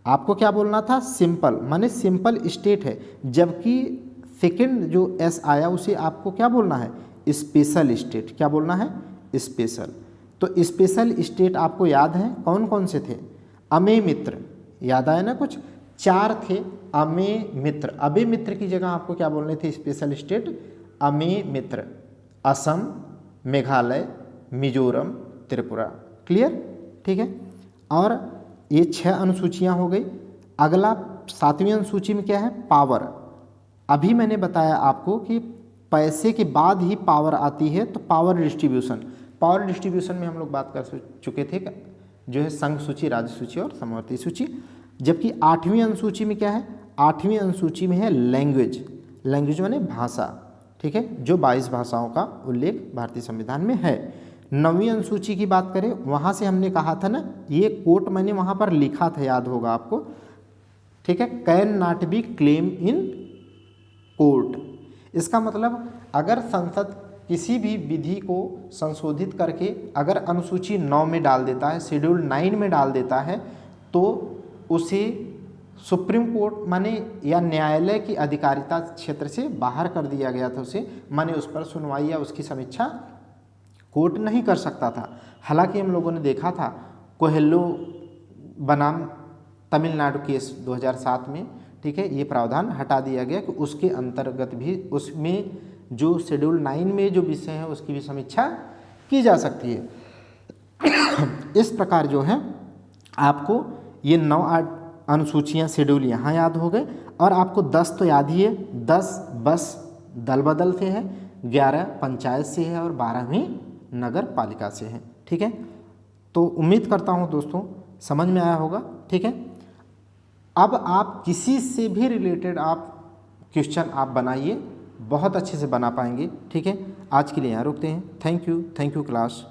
आपको क्या बोलना था, सिंपल माने सिंपल स्टेट है, जबकि सेकंड जो एस आया उसे आपको क्या बोलना है, स्पेशल स्टेट। क्या बोलना है, स्पेशल। तो स्पेशल स्टेट आपको याद है कौन कौन से थे, अमे मित्र, याद आया ना कुछ, 4 थे अमे मित्र। अबे मित्र की जगह आपको क्या बोलने थे, स्पेशल स्टेट अमे मित्र, असम, मेघालय, मिजोरम, त्रिपुरा। क्लियर, ठीक है। और ये 6 अनुसूचियाँ हो गई। अगला 7वीं अनुसूची में क्या है, पावर। अभी मैंने बताया आपको कि पैसे के बाद ही पावर आती है, तो पावर डिस्ट्रीब्यूशन, पावर डिस्ट्रीब्यूशन में हम लोग बात कर चुके थे, जो है संघ सूची, राज्य सूची और समवर्ती सूची। जबकि 8वीं अनुसूची में क्या है, 8वीं अनुसूची में है लैंग्वेज, लैंग्वेज माने भाषा, ठीक है, जो 22 भाषाओं का उल्लेख भारतीय संविधान में है। 9वीं अनुसूची की बात करें, वहाँ से हमने कहा था ना, ये कोट मैंने वहाँ पर लिखा था, याद होगा आपको, ठीक है, can not be claim in court. इसका मतलब अगर संसद किसी भी विधि को संशोधित करके अगर अनुसूची 9 में डाल देता है, शेड्यूल 9 में डाल देता है, तो उसे सुप्रीम कोर्ट माने या न्यायालय की अधिकारिता क्षेत्र से बाहर कर दिया गया था उसे, माने उस पर सुनवाई या उसकी समीक्षा कोर्ट नहीं कर सकता था। हालांकि हम लोगों ने देखा था कोहेल्लो बनाम तमिलनाडु केस 2007 में, ठीक है, ये प्रावधान हटा दिया गया कि उसके अंतर्गत भी उसमें जो शेड्यूल 9 में जो विषय है उसकी भी समीक्षा की जा सकती है। इस प्रकार जो है आपको ये 9-8 अनुसूचियाँ शेड्यूल यहाँ याद हो गए, और आपको 10 तो याद ही है, 10 बस दल बदल से है, 11 पंचायत से है और 12वीं नगर पालिका से है, ठीक है। तो उम्मीद करता हूँ दोस्तों समझ में आया होगा, ठीक है। अब आप किसी से भी रिलेटेड आप क्वेश्चन आप बनाइए, बहुत अच्छे से बना पाएंगे, ठीक है। आज के लिए यहाँ रुकते हैं। Thank you class.